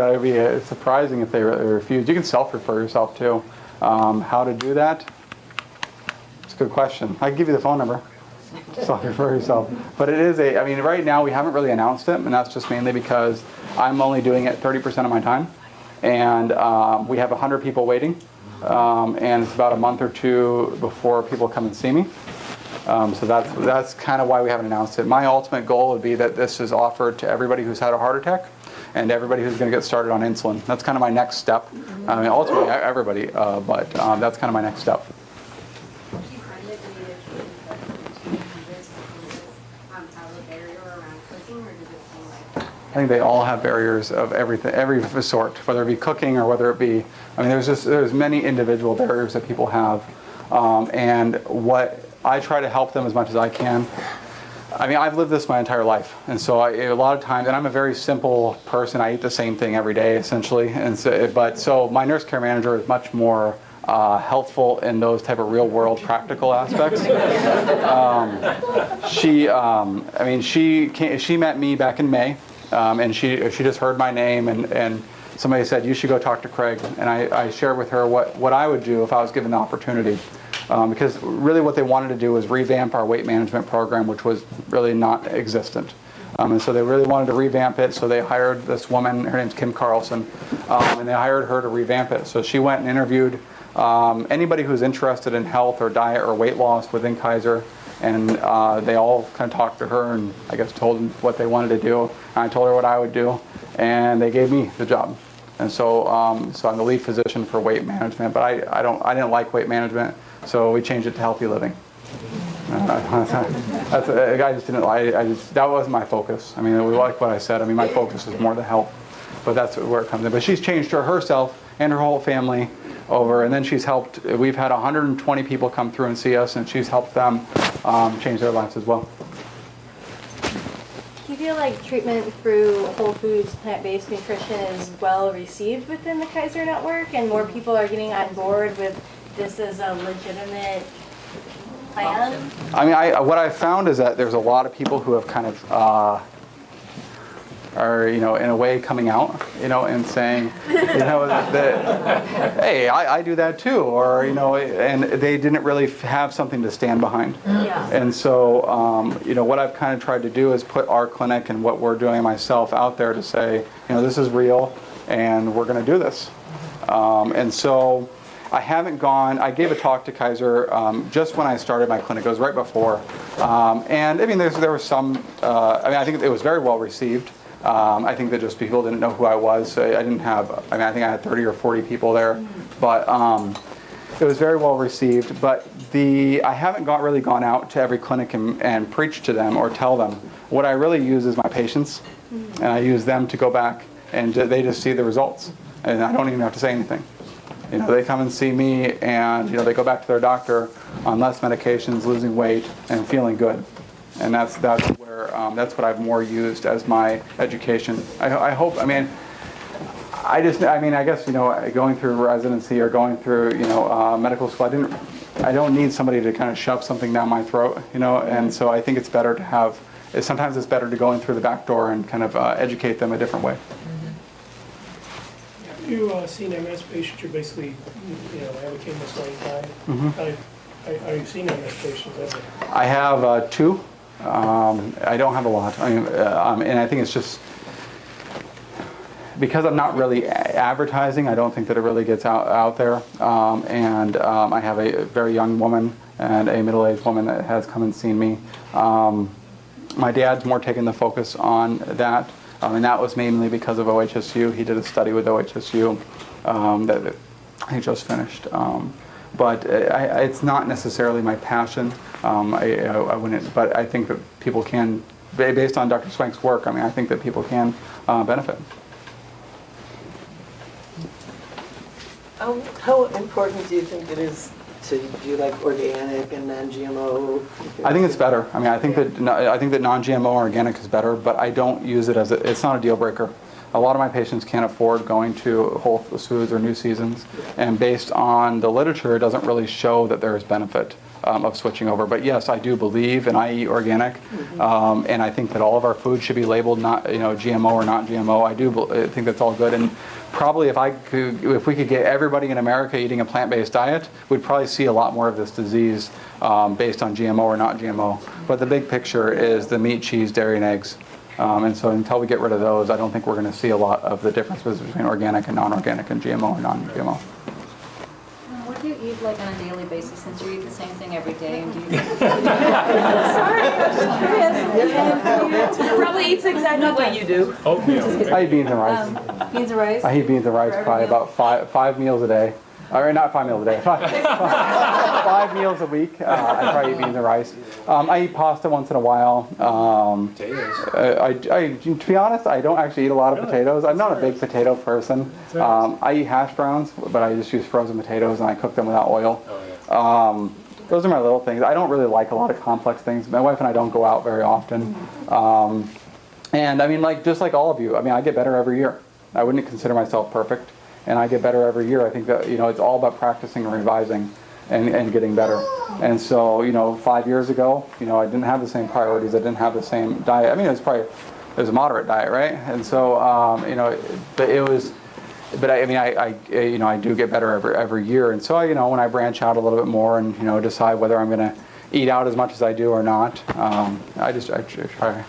surprising if they refused. You can self-refer yourself too. How to do that? It's a good question. I can give you the phone number. Self-refer yourself. But it is I mean, right now we haven't really announced it, and that's just mainly because I'm only doing it 30% of my time. And we have 100 people waiting. And it's about a month or two before people come and see me. So that's kind of why we haven't announced it. My ultimate goal would be that this is offered to everybody who's had a heart attack and everybody who's going to get started on insulin. That's kind of my next step. I mean, ultimately everybody, but that's kind of my next step. Do you find that the have a barrier around cooking, or does it seem like? I think they all have barriers of everything, every sort, whether it be cooking or whether it be, I mean, there's many individual barriers that people have. And what I try to help them as much as I can. I mean, I've lived this my entire life, and so a lot of times, and I'm a very simple person. I eat the same thing every day, essentially. And so my nurse care manager is much more helpful in those type of real-world practical aspects. She met me back in May, and she just heard my name, and somebody said you should go talk to Craig, and I shared with her what I would do if I was given the opportunity. Because really what they wanted to do was revamp our weight management program, which was really not existent. And so they really wanted to revamp it, so they hired this woman, her name's Kim Carlson, and they hired her to revamp it. So she went and interviewed anybody who's interested in health or diet or weight loss within Kaiser, and they all kind of talked to her and I guess told them what they wanted to do. And I told her what I would do, and they gave me the job. And so, so I'm the lead physician for weight management, but I didn't like weight management. So we changed it to healthy living. That wasn't my focus. I mean, we like what I said. I mean, my focus is more the health, but that's where it comes in. But she's changed herself and her whole family over, and then she's helped. We've had 120 people come through and see us, and she's helped them change their lives as well. Do you feel like treatment through whole foods, plant-based nutrition is well received within the Kaiser network, and more people are getting on board with this as a legitimate plan? I mean, what I've found is that there's a lot of people who have kind of are, in a way coming out, and saying, that, hey, I do that too, or, and they didn't really have something to stand behind. Yeah. And so, what I've kind of tried to do is put our clinic and what we're doing myself out there to say, this is real, and we're going to do this. And so, I haven't gone. I gave a talk to Kaiser just when I started my clinic. It was right before, and I mean, there was some. I think it was very well received. I think that just people didn't know who I was. So I didn't have. I think I had 30 or 40 people there, but it was very well received. But I haven't really gone out to every clinic and preach to them or tell them. What I really use is my patients, and I use them to go back and they just see the results, and I don't even have to say anything. They come and see me, and they go back to their doctor on less medications, losing weight, and feeling good. And that's where that's what I've more used as my education. I hope. I guess going through residency or going through medical school, I don't need somebody to kind of shove something down my throat. And so I think it's better to have sometimes it's better to go in through the back door and kind of educate them a different way. You seen MS patients, you're basically, advocating this long time. Are you seeing MS patients ever? I have 2. I don't have a lot. And I think it's just because I'm not really advertising. I don't think that it really gets out there. I have a very young woman and a middle-aged woman that has come and seen me. My dad's more taken the focus on that. And that was mainly because of OHSU. He did a study with OHSU that he just finished. But it's not necessarily my passion. I wouldn't, but I think that people can, based on Dr. Swank's work, I think that people can benefit. How important do you think it is to do like organic and non-GMO? I think it's better. I think that non-GMO or organic is better, but I don't use it as it's not a deal breaker. A lot of my patients can't afford going to Whole Foods or New Seasons, and based on the literature, it doesn't really show that there is benefit of switching over. But yes, I do believe, and I eat organic, and I think that all of our food should be labeled not, GMO or not GMO. I think that's all good, and probably if we could get everybody in America eating a plant-based diet, we'd probably see a lot more of this disease based on GMO or not GMO. But the big picture is the meat, cheese, dairy, and eggs. And so until we get rid of those, I don't think we're going to see a lot of the differences between organic and non-organic and GMO or non-GMO. What do you eat like on a daily basis, since you eat the same thing every day? And do you Probably eats exactly what you do. I eat beans and rice. beans and rice? I eat beans and rice probably about five meals a day. Or not 5 meals a day, 5 meals a week. I probably eat beans and rice. I eat pasta once in a while. Potatoes. To be honest, I don't actually eat a lot of potatoes. I'm not a big potato person. I eat hash browns, but I just use frozen potatoes and I cook them without oil. Those are my little things. I don't really like a lot of complex things. My wife and I don't go out very often. And just like all of you, I get better every year. I wouldn't consider myself perfect. And I get better every year. I think that, it's all about practicing and revising and getting better. And so, 5 years ago, I didn't have the same priorities. I didn't have the same diet. It was a moderate diet, right? And so, I do get better every year. And so, when I branch out a little bit more and, decide whether I'm going to eat out as much as I do or not, I try.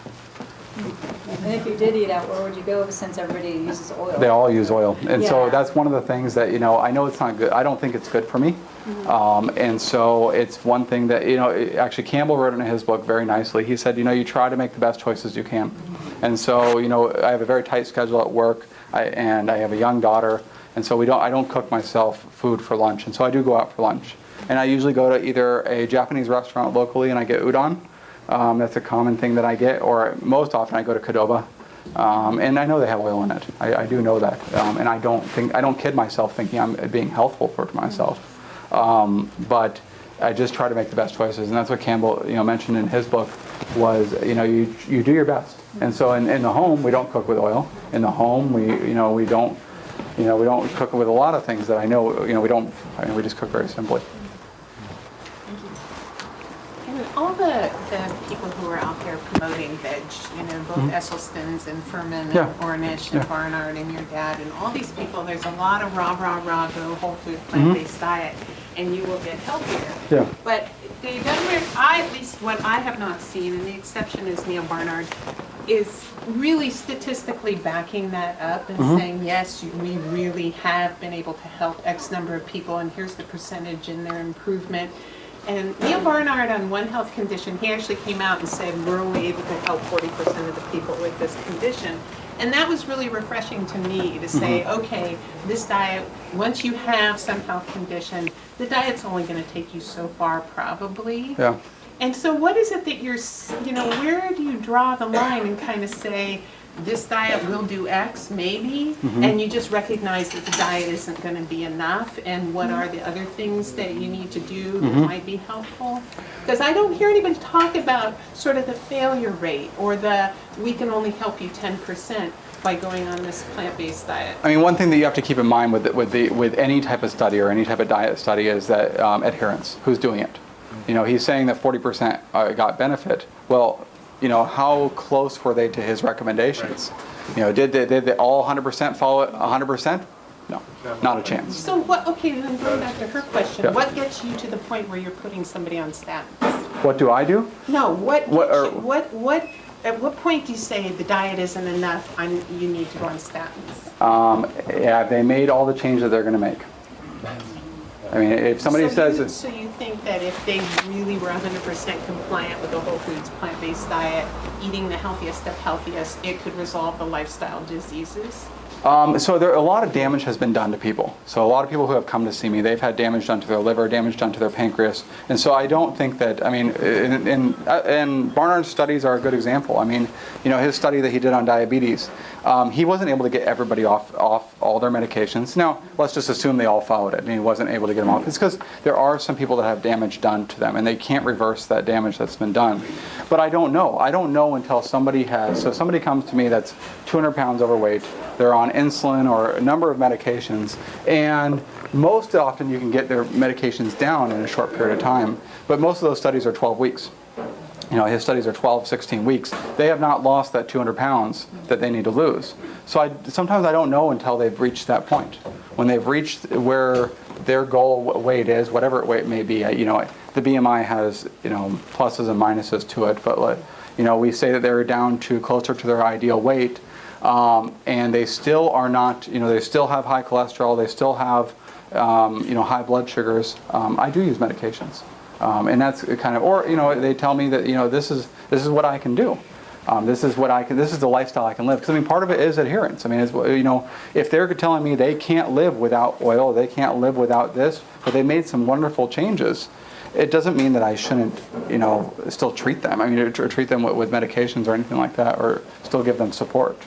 And if you did eat out, where would you go, since everybody uses oil? They all use oil. And so Yeah. that's one of the things that, I know it's not good. I don't think it's good for me. And so it's one thing that, actually Campbell wrote in his book very nicely. He said, you try to make the best choices you can. And so, I have a very tight schedule at work, and I have a young daughter. And so I don't cook myself food for lunch. And so I do go out for lunch. And I usually go to either a Japanese restaurant locally and I get udon. That's a common thing that I get, or most often I go to Qdoba, and I know they have oil in it. I do know that, and I don't kid myself thinking I'm being healthful for myself. But I just try to make the best choices, and that's what Campbell mentioned in his book was you do your best. And so in the home we don't cook with oil. In the home we don't cook with a lot of things that I know we just cook very simply. All the people who are out there promoting veg, both Esselstyn's and Furman and Ornish and Barnard and your dad and all these people, there's a lot of raw, go whole food, plant-based diet, and you will get healthier. Yeah. But they don't, at least what I have not seen, and the exception is Neil Barnard, is really statistically backing that up and saying, yes, we really have been able to help X number of people, and here's the percentage in their improvement. And Neil Barnard, on one health condition, he actually came out and said, we're only able to help 40% of the people with this condition. And that was really refreshing to me to say, okay, this diet, once you have some health condition, the diet's only going to take you so far, probably. Yeah. And so what is it that you're, where do you draw the line and kind of say, this diet will do X, maybe, and you just recognize that the diet isn't going to be enough, and what are the other things that you need to do that might be helpful? Because I don't hear anybody talk about sort of the failure rate or the we can only help you 10% by going on this plant-based diet. One thing that you have to keep in mind with any type of study or any type of diet study is that adherence. Who's doing it? He's saying that 40% got benefit. Well, how close were they to his recommendations? Did they all 100% follow it 100%? No, not a chance. So okay, then going back to her question, Yeah. what gets you to the point where you're putting somebody on statins? What do I do? No, What at what point do you say the diet isn't enough, you need to go on statins? Yeah, they made all the changes they're going to make. I mean, if somebody says... So you think that if they really were 100% compliant with the whole foods, plant-based diet, eating the healthiest of healthiest, it could resolve the lifestyle diseases? So a lot of damage has been done to people. So a lot of people who have come to see me, they've had damage done to their liver, damage done to their pancreas. And so I don't think that, and Barnard's studies are a good example. I mean, his study that he did on diabetes, he wasn't able to get everybody off all their medications. Now, let's just assume they all followed it and he wasn't able to get them off. It's because there are some people that have damage done to them and they can't reverse that damage that's been done. But I don't know. I don't know until somebody somebody comes to me that's 200 pounds overweight, they're on insulin or a number of medications, and most often you can get their medications down in a short period of time, but most of those studies are 12 weeks. His studies are 12, 16 weeks. They have not lost that 200 pounds that they need to lose. So sometimes I don't know until they've reached that point. When they've reached where their goal weight is, whatever weight may be, the BMI has, pluses and minuses to it, but we say that they're down to closer to their ideal weight, and they still are not, they still have high cholesterol, they still have, high blood sugars. I do use medications. And that's kind of, or they tell me that this is what I can do. This is the lifestyle I can live. Because part of it is adherence. If they're telling me they can't live without oil, they can't live without this, but they made some wonderful changes, it doesn't mean that I shouldn't, still treat them. Or treat them with medications or anything like that, or still give them support.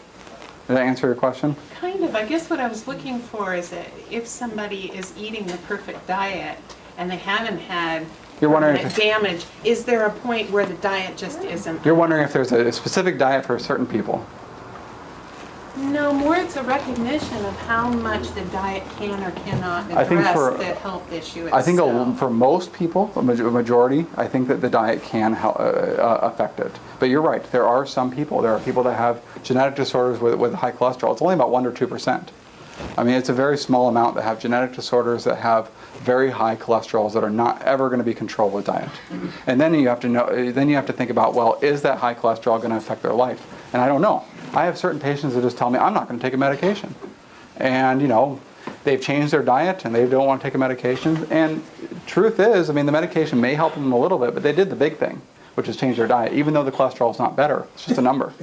Did that answer your question? Kind of. I guess what I was looking for is that if somebody is eating the perfect diet and they haven't had damage, is there a point where the diet just isn't? You're wondering if there's a specific diet for certain people? No, more it's a recognition of how much the diet can or cannot address the health issue itself. I think for most people, a majority, I think that the diet can affect it. But you're right, there are people that have genetic disorders with high cholesterol. It's only about 1 or 2%. It's a very small amount that have genetic disorders that have very high cholesterols that are not ever going to be controlled with diet. And then you have to think about, well, is that high cholesterol going to affect their life? And I don't know. I have certain patients that just tell me, I'm not going to take a medication. And, they've changed their diet and they don't want to take a medication. And truth is, the medication may help them a little bit, but they did the big thing, which is change their diet, even though the cholesterol is not better. It's just a number.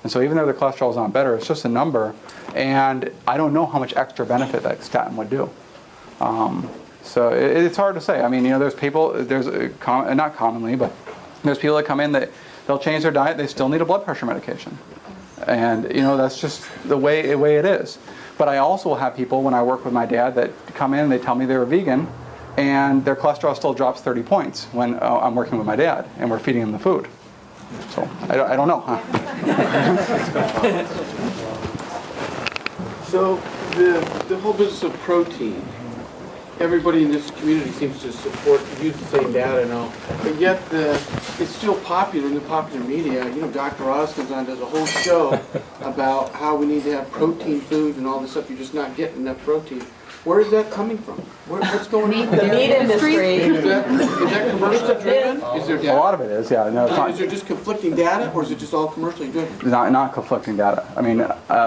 And so even though the cholesterol is not better, it's just a number. And I don't know how much extra benefit that statin would do. So it's hard to say. There's people, not commonly, but there's people that come in that they'll change their diet, they still need a blood pressure medication. And, that's just the way it is. But I also have people, when I work with my dad, that come in and they tell me they're a vegan, and their cholesterol still drops 30 points when I'm working with my dad, and we're feeding them the food. So, I don't know. So, the whole business of protein, everybody in this community seems to use the same data and all, but yet it's still popular in the popular media. Dr. Oz comes on and does a whole show about how we need to have protein foods and all this stuff. You're just not getting enough protein. Where is that coming from? What's going on? The meat industry. Is that commercially driven? Is there data? A lot of it is, yeah. No, it's not. Is there just conflicting data, or is it just all commercially driven? Not conflicting data.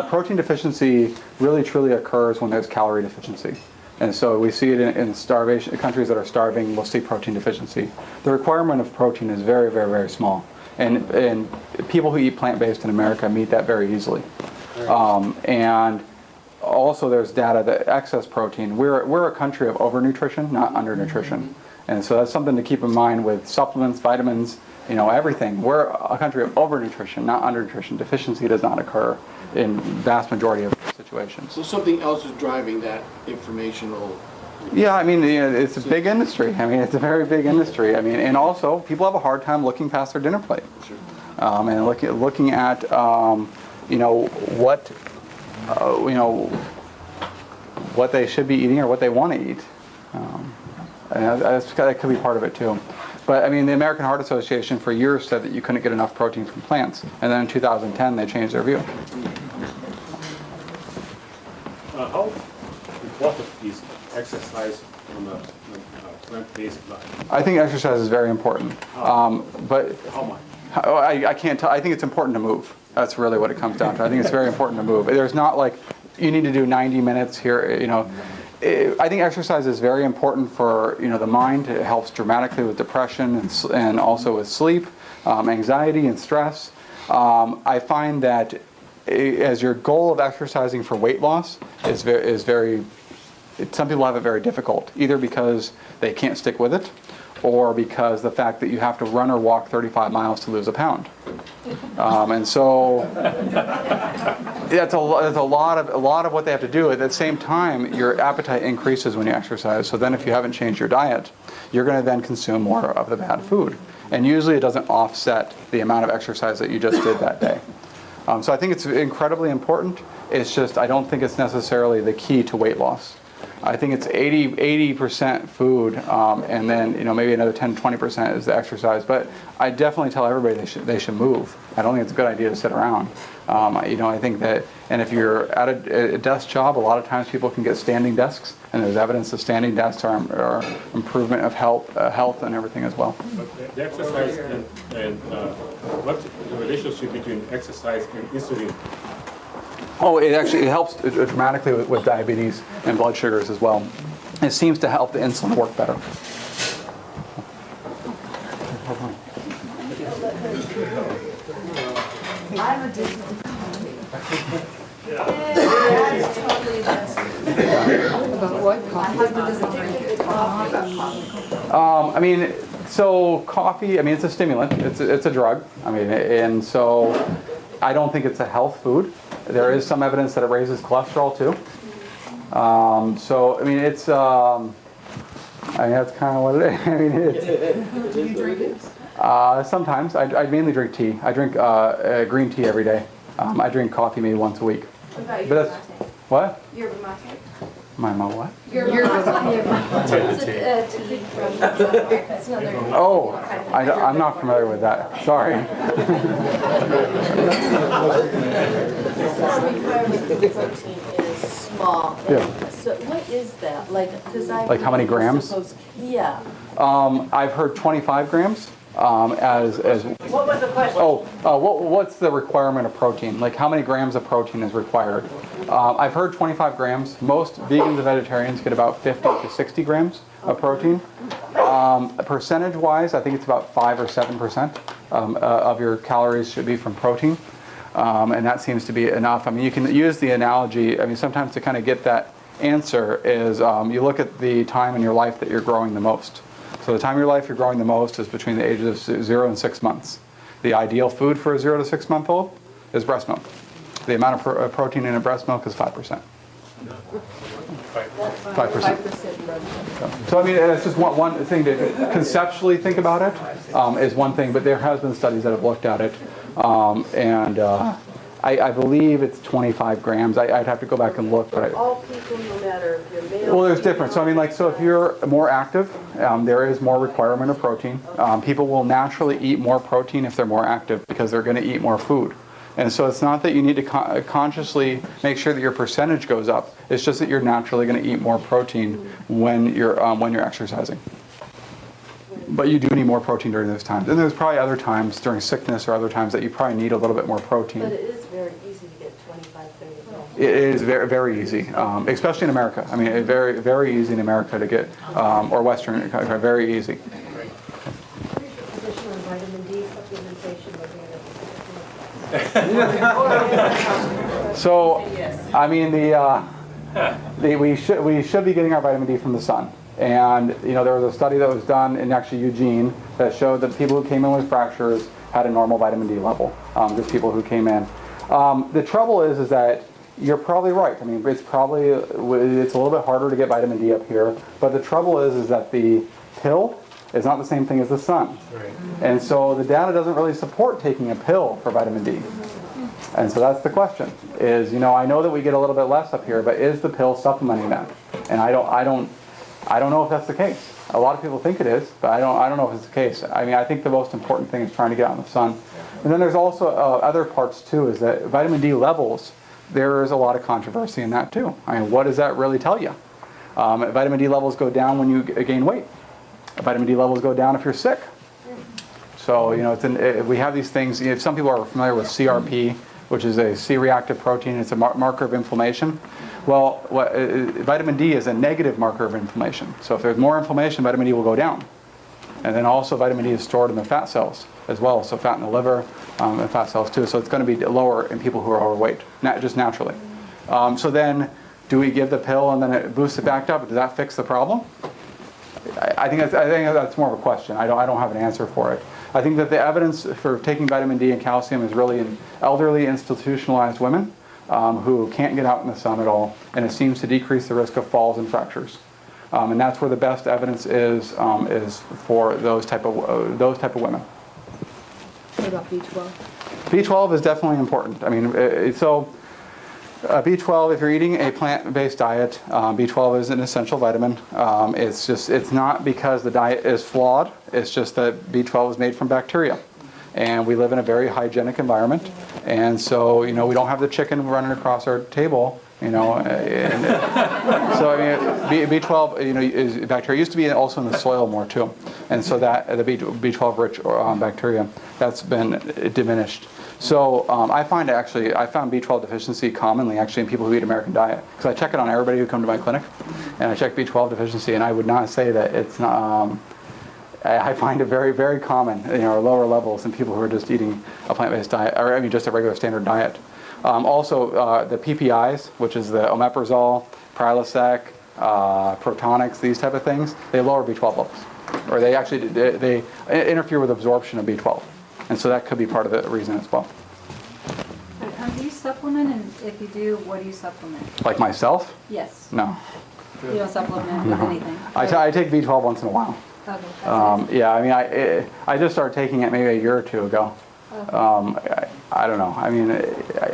Protein deficiency really truly occurs when there's calorie deficiency. And so we see it in starvation countries that are starving. We'll see protein deficiency. The requirement of protein is very, very, very small, and people who eat plant-based in America meet that very easily. And also, there's data that excess protein. We're a country of overnutrition, not undernutrition, and so that's something to keep in mind with supplements, vitamins, everything. We're a country of overnutrition, not undernutrition. Deficiency does not occur in vast majority of situations. So something else is driving that informational. Yeah, it's a big industry. It's a very big industry. And also people have a hard time looking past their dinner plate. Sure. And looking at what they should be eating or what they want to eat. And that could be part of it too. But I mean, the American Heart Association for years said that you couldn't get enough protein from plants, and then in 2010 they changed their view. How important is exercise on a plant-based diet? I think exercise is very important, but How much? I can't tell. I think it's important to move. That's really what it comes down to. I think it's very important to move. There's not like you need to do 90 minutes here. You know, I think exercise is very important for the mind. It helps dramatically with depression and also with sleep, anxiety and stress. I find that as your goal of exercising for weight loss is very. Some people have it very difficult, either because they can't stick with it, or because the fact that you have to run or walk 35 miles to lose a pound. And so that's a lot of what they have to do. At the same time, your appetite increases when you exercise. So then if you haven't changed your diet, you're going to then consume more of the bad food. And usually it doesn't offset the amount of exercise that you just did that day. So I think it's incredibly important. It's just I don't think it's necessarily the key to weight loss. I think it's 80% food, and then maybe another 10-20% is the exercise. But I definitely tell everybody they should move. I don't think it's a good idea to sit around. I think that, and if you're at a desk job, a lot of times people can get standing desks, and there's evidence that standing desks are improvement of health and everything as well. But the exercise and what's the relationship between exercise and insulin? Oh, it helps dramatically with diabetes and blood sugars as well. It seems to help the insulin work better. I'm addicted to I mean, so coffee, I mean, it's a stimulant. It's a drug. I mean, and so I don't think it's a health food. There is some evidence that it raises cholesterol too. So I mean, it's I mean, that's kind of what it is. I mean, it's, Do you drink it? sometimes I mainly drink tea. I drink green tea every day. I drink coffee maybe once a week. What about But that's what? Yerba mate? My what? Yerba mate. It's a tea from it's another. Oh, I'm not familiar with that. Sorry. The requirement for protein is small. Yeah. So what is that? Like how many grams? Yeah. I've heard 25 grams. As What was the question? what's the requirement of protein? Like how many grams of protein is required? I've heard 25 grams. Most vegans and vegetarians get about 50 to 60 grams of protein. Percentage-wise, I think it's about 5 or 7% of your calories should be from protein, and that seems to be enough. I mean, you can use the analogy. I mean, sometimes to kind of get that answer is you look at the time in your life that you're growing the most. So the time of your life you're growing the most is between the ages of 0 and 6 months. The ideal food for a 0 to 6 month old is breast milk. The amount of protein in a breast milk is 5%. 5%. So I mean, it's just one thing to conceptually think about it is one thing, but there has been studies that have looked at it, and I believe it's 25 grams. I'd have to go back and look, but All people, no matter if you're male. well, there's difference. So I mean, like, so if you're more active, there is more requirement of protein. People will naturally eat more protein if they're more active because they're going to eat more food. And so it's not that you need to consciously make sure that your percentage goes up. It's just that you're naturally going to eat more protein when you're exercising. But you do need more protein during those times. And there's probably other times during sickness or other times that you probably need a little bit more protein. But it is very easy to get 25, 30 grams. It is very, very easy, especially in America. I mean, it's very, very easy in America to get, or Western, very easy. Additional vitamin D supplementation would be So, I mean, we should be getting our vitamin D from the sun. And there was a study that was done in actually Eugene that showed that people who came in with fractures had a normal vitamin D level. Just people who came in. The trouble is that you're probably right. I mean, it's a little bit harder to get vitamin D up here. But the trouble is that the pill is not the same thing as the sun. Right. And so the data doesn't really support taking a pill for vitamin D. And so that's the question. Is I know that we get a little bit less up here, but is the pill supplementing that? And I I don't know if that's the case. A lot of people think it is, but I don't know if it's the case. I mean, I think the most important thing is trying to get out in the sun. And then there's also other parts too, is that vitamin D levels, there is a lot of controversy in that too. I mean, what does that really tell you? Vitamin D levels go down when you gain weight. Vitamin D levels go down if you're sick. So, you know, we have these things. You know, some people are familiar with CRP, which is a C-reactive protein. It's a marker of inflammation. Well, vitamin D is a negative marker of inflammation. So if there's more inflammation, vitamin D will go down. And then also vitamin D is stored in the fat cells as well. So fat in the liver and fat cells too. So it's going to be lower in people who are overweight, just naturally. So then, do we give the pill and then it boosts it back up? Does that fix the problem? I think that's more of a question. I don't have an answer for it. I think that the evidence for taking vitamin D and calcium is really in elderly institutionalized women who can't get out in the sun at all, and it seems to decrease the risk of falls and fractures. And that's where the best evidence is for those type of women. What about B12? B12 is definitely important. I mean, B12, if you're eating a plant-based diet, B12 is an essential vitamin. It's not because the diet is flawed. It's just that B12 is made from bacteria, and we live in a very hygienic environment. And so, you know, we don't have the chicken running across our table. You know, so I mean, B12, you know, bacteria used to be also in the soil more too, and so that the B12 rich bacteria, that's been diminished. So I found B12 deficiency commonly actually in people who eat American diet, because I check it on everybody who come to my clinic, and I check B12 deficiency, and I would not say that it's not. I find it very, very common, you know, lower levels in people who are just eating a plant-based diet, or I mean just a regular standard diet. Also, the PPIs, which is the omeprazole, Prilosec, Protonics, these type of things, they lower B12 levels, or they actually they interfere with absorption of B12, and so that could be part of the reason as well. Do you supplement, and if you do, what do you supplement? Like myself? Yes. No. You don't supplement with anything? I take B12 once in a while. Okay. Yeah, I mean, I just started taking it maybe a year or two ago. Okay. I don't know. I mean,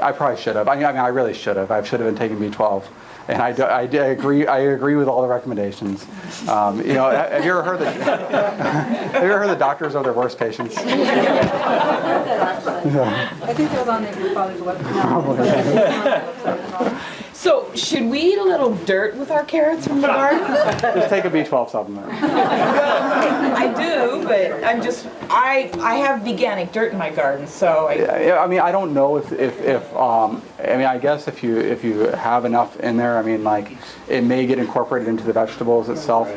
I probably should have. I mean, I really should have. I should have been taking B12, and I agree. I agree with all the recommendations. You know, have you ever heard the doctors are their worst patients? I think that was on your father's website. So, should we eat a little dirt with our carrots from the garden? Just take a B12 supplement. I do, but I have veganic dirt in my garden, so Yeah, I mean, I don't know if I mean, I guess if you have enough in there, I mean, like, it may get incorporated into the vegetables itself.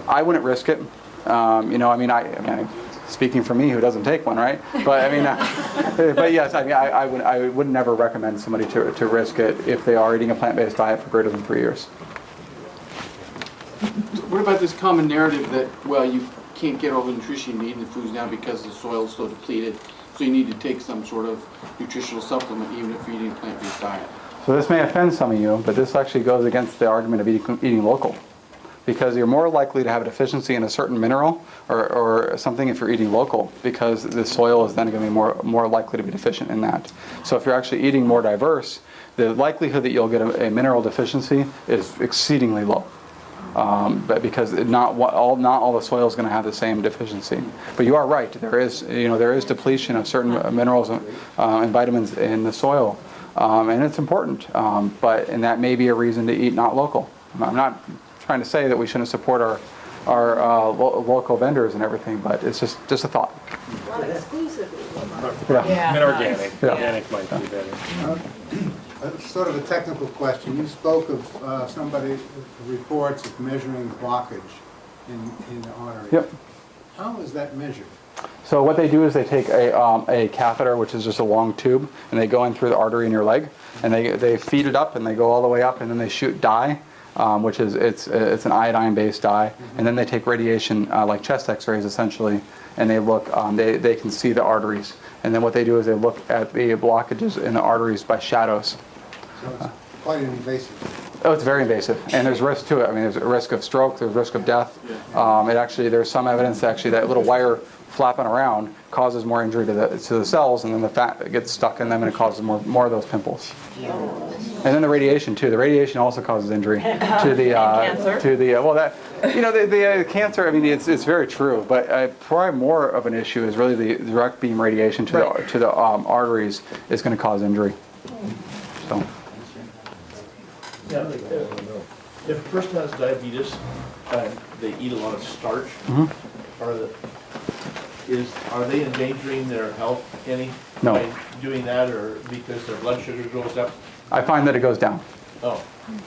I wouldn't risk it. You know, I mean, speaking for me, who doesn't take one, right? But I mean, but yes, I mean, I would never recommend somebody to risk it if they are eating a plant-based diet for greater than 3 years. What about this common narrative that, well, you can't get all the nutrition you need in the foods now because the soil is so depleted, so you need to take some sort of nutritional supplement even if you're eating a plant-based diet? So this may offend some of you, but this actually goes against the argument of eating local. Because you're more likely to have a deficiency in a certain mineral or something if you're eating local, because the soil is then going to be more likely to be deficient in that. So if you're actually eating more diverse, the likelihood that you'll get a mineral deficiency is exceedingly low. But because not all the soil is going to have the same deficiency. But you are right. There is depletion of certain minerals and vitamins in the soil, and it's important. And that may be a reason to eat not local. I'm not trying to say that we shouldn't support our local vendors and everything, but it's just a thought. Not exclusively. Yeah. And organic. Yeah. Organic might be better. Sort of a technical question. You spoke of somebody reports of measuring blockage in the artery. Yep. How is that measured? So what they do is they take a catheter, which is just a long tube, and they go in through the artery in your leg, and they feed it up, and they go all the way up, and then they shoot dye. Which is it's an iodine-based dye, and then they take radiation like chest X-rays essentially, and they look. They can see the arteries, and then what they do is they look at the blockages in the arteries by shadows. So it's quite invasive. Oh, it's very invasive, and there's risk to it. I mean, there's a risk of stroke, there's risk of death. There's some evidence actually that little wire flapping around causes more injury to the cells, and then the fat gets stuck in them, and it causes more of those pimples. And then the radiation too. The radiation also causes injury to the cancer. You know, the cancer, I mean, it's very true, but probably more of an issue is really the direct beam radiation to the arteries is going to cause injury. So. Yeah, if a person has diabetes and they eat a lot of starch, are they endangering their health any No. by doing that, or because their blood sugar goes up? I find that it goes down. Oh.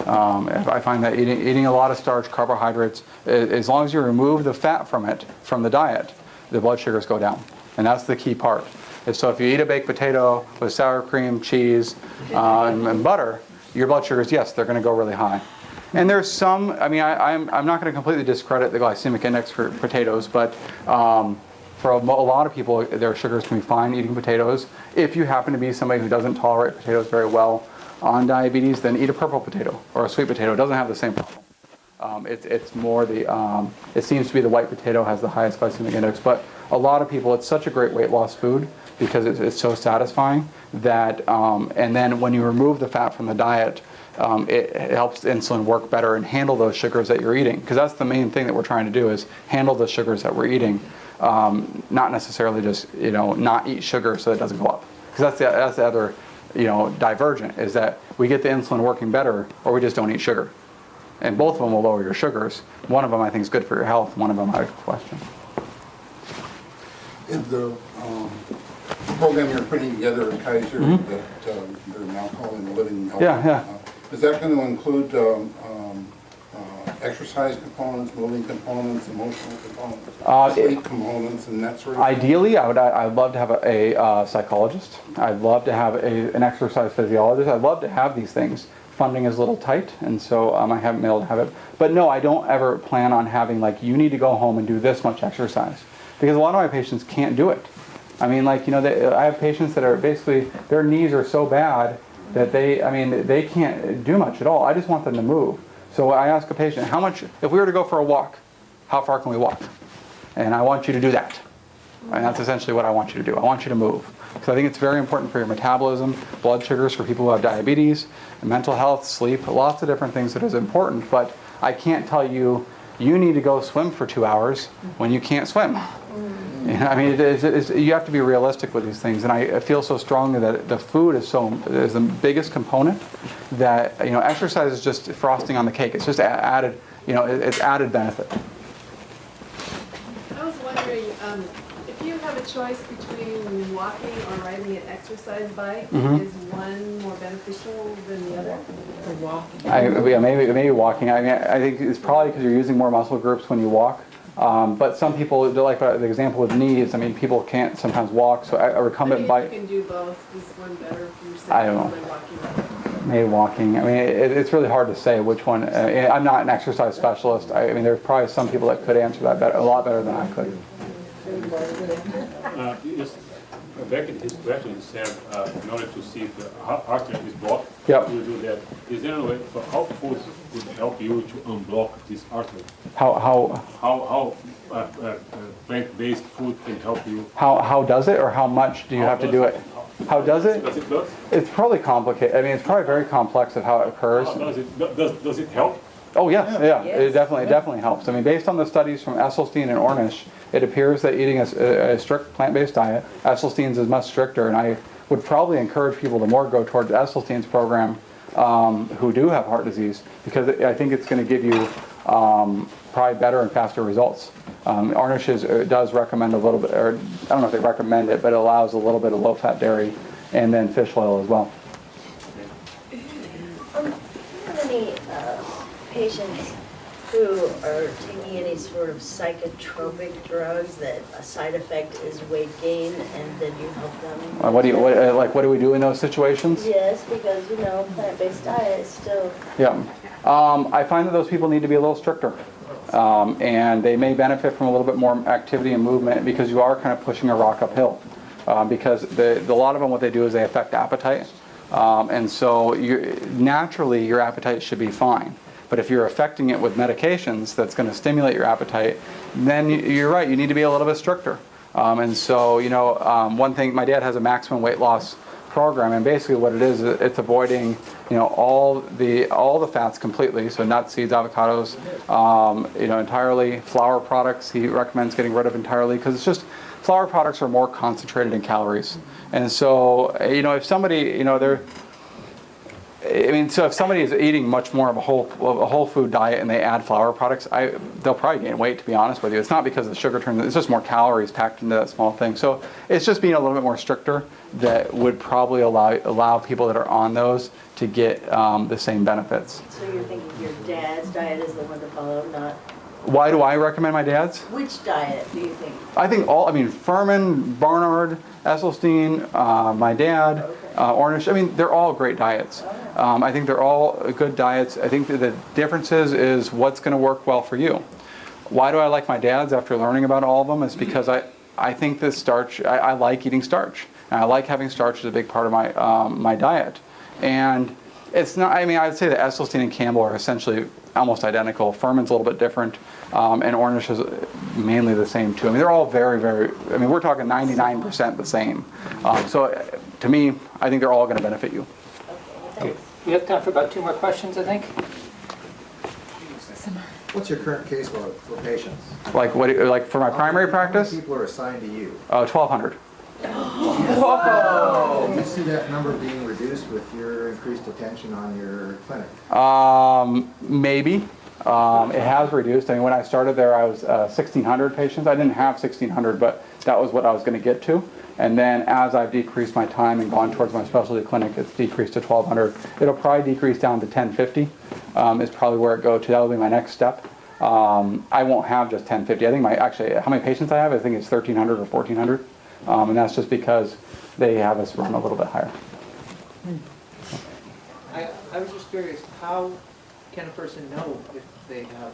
I find that eating a lot of starch, carbohydrates, as long as you remove the fat from it, from the diet, the blood sugars go down. And that's the key part. And so if you eat a baked potato with sour cream, cheese, and butter, your blood sugars, yes, they're going to go really high. And there's some, I mean, I'm not going to completely discredit the glycemic index for potatoes, but for a lot of people, their sugars can be fine eating potatoes. If you happen to be somebody who doesn't tolerate potatoes very well on diabetes, then eat a purple potato or a sweet potato. It doesn't have the same problem. It's more the, it seems to be the white potato has the highest glycemic index, but a lot of people, it's such a great weight loss food because it's so satisfying that, and then when you remove the fat from the diet, it helps insulin work better and handle those sugars that you're eating. Because that's the main thing that we're trying to do is handle the sugars that we're eating, not necessarily just, you know, not eat sugar so it doesn't go up. Because that's the other, you know, divergent is that we get the insulin working better or we just don't eat sugar. And both of them will lower your sugars. One of them I think is good for your health. One of them I question. In the program you're putting together at Kaiser that you're now calling Living Health. Yeah. Is that going to include exercise components, moving components, emotional components, sleep components, and that sort of thing? Ideally, I'd love to have a psychologist. I'd love to have an exercise physiologist. I'd love to have these things. Funding is a little tight, and so I haven't been able to have it. But no, I don't ever plan on having like, you need to go home and do this much exercise. Because a lot of my patients can't do it. I mean, like, you know, I have patients that are basically, their knees are so bad that they can't do much at all. I just want them to move. So I ask a patient, how much, if we were to go for a walk, how far can we walk? And I want you to do that. And that's essentially what I want you to do. I want you to move. Because I think it's very important for your metabolism, blood sugars for people who have diabetes, mental health, sleep, lots of different things that is important. But I can't tell you, you need to go swim for 2 hours when you can't swim. You know, I mean, you have to be realistic with these things, and I feel so strongly that the food is the biggest component. That, you know, exercise is just frosting on the cake. It's just added, you know, it's added benefit. I was wondering if you have a choice between walking or riding an exercise bike, is one more beneficial than the other? Or walking? Maybe walking. I mean, I think it's probably because you're using more muscle groups when you walk. But some people, like the example with knees, I mean, people can't sometimes walk, so a recumbent bike. You can do both. Is one better for yourself? I don't know. Maybe walking. I mean, it's really hard to say which one. I'm not an exercise specialist. I mean, there's probably some people that could answer that a lot better than I could. Back in his question, he said, in order to see if the artery is blocked, you do that. Is there a way for how food would help you to unblock this artery? How plant-based food can help you? How does it, or how much do you have to do it? How does it? Does it do? It's probably complicated. I mean, it's probably very complex of how it occurs. Does it help? Oh yes, yeah. It definitely helps. I mean, based on the studies from Esselstyn and Ornish, it appears that eating a strict plant-based diet, Esselstyn's is much stricter, and I would probably encourage people to more go towards Esselstyn's program who do have heart disease, because I think it's going to give you probably better and faster results. Ornish does recommend a little bit, or I don't know if they recommend it, but it allows a little bit of low-fat dairy and then fish oil as well. Do you have any patients who are taking any sort of psychotropic drugs that a side effect is weight gain, and then you help them? What do we do in those situations? Yes, because plant-based diet is still. Yeah, I find that those people need to be a little stricter, and they may benefit from a little bit more activity and movement because you are kind of pushing a rock uphill. Because a lot of them, what they do is they affect appetite, and so naturally your appetite should be fine. But if you're affecting it with medications that's going to stimulate your appetite, then you're right, you need to be a little bit stricter. And so, one thing, my dad has a maximum weight loss program, and basically what it is, it's avoiding all the fats completely, so nuts, seeds, avocados, entirely. Flour products he recommends getting rid of entirely, because it's just flour products are more concentrated in calories. And so, if somebody, so if somebody is eating much more of a whole food diet and they add flour products, they'll probably gain weight, to be honest with you. It's not because the sugar turns, it's just more calories packed into that small thing. So it's just being a little bit more stricter that would probably allow people that are on those to get the same benefits. So you're thinking your dad's diet is the one to follow, not? Why do I recommend my dad's? Which diet do you think? I think Furman, Barnard, Esselstyn, my dad, Ornish, they're all great diets. I think they're all good diets. I think that the difference is what's going to work well for you. Why do I like my dad's after learning about all of them? Is because I think that starch, I like eating starch. And I like having starch as a big part of my diet. And it's not, I'd say that Esselstyn and Campbell are essentially almost identical. Furman's a little bit different, and Ornish is mainly the same too. They're all very, very, we're talking 99% the same. So to me, I think they're all going to benefit you. Okay. We have time for about 2 more questions, I think. What's your current caseload for patients? Like for my primary practice? How many people are assigned to you? 1,200. Whoa! Do you see that number being reduced with your increased attention on your clinic? Maybe. It has reduced. When I started there, I was 1,600 patients. I didn't have 1,600, but that was what I was going to get to. And then as I've decreased my time and gone towards my specialty clinic, it's decreased to 1,200. It'll probably decrease down to 1,050 is probably where it goes to. That will be my next step. I won't have just 1,050. I think how many patients I have, I think it's 1,300 or 1,400. And that's just because they have us run a little bit higher. I was just curious, how can a person know if they have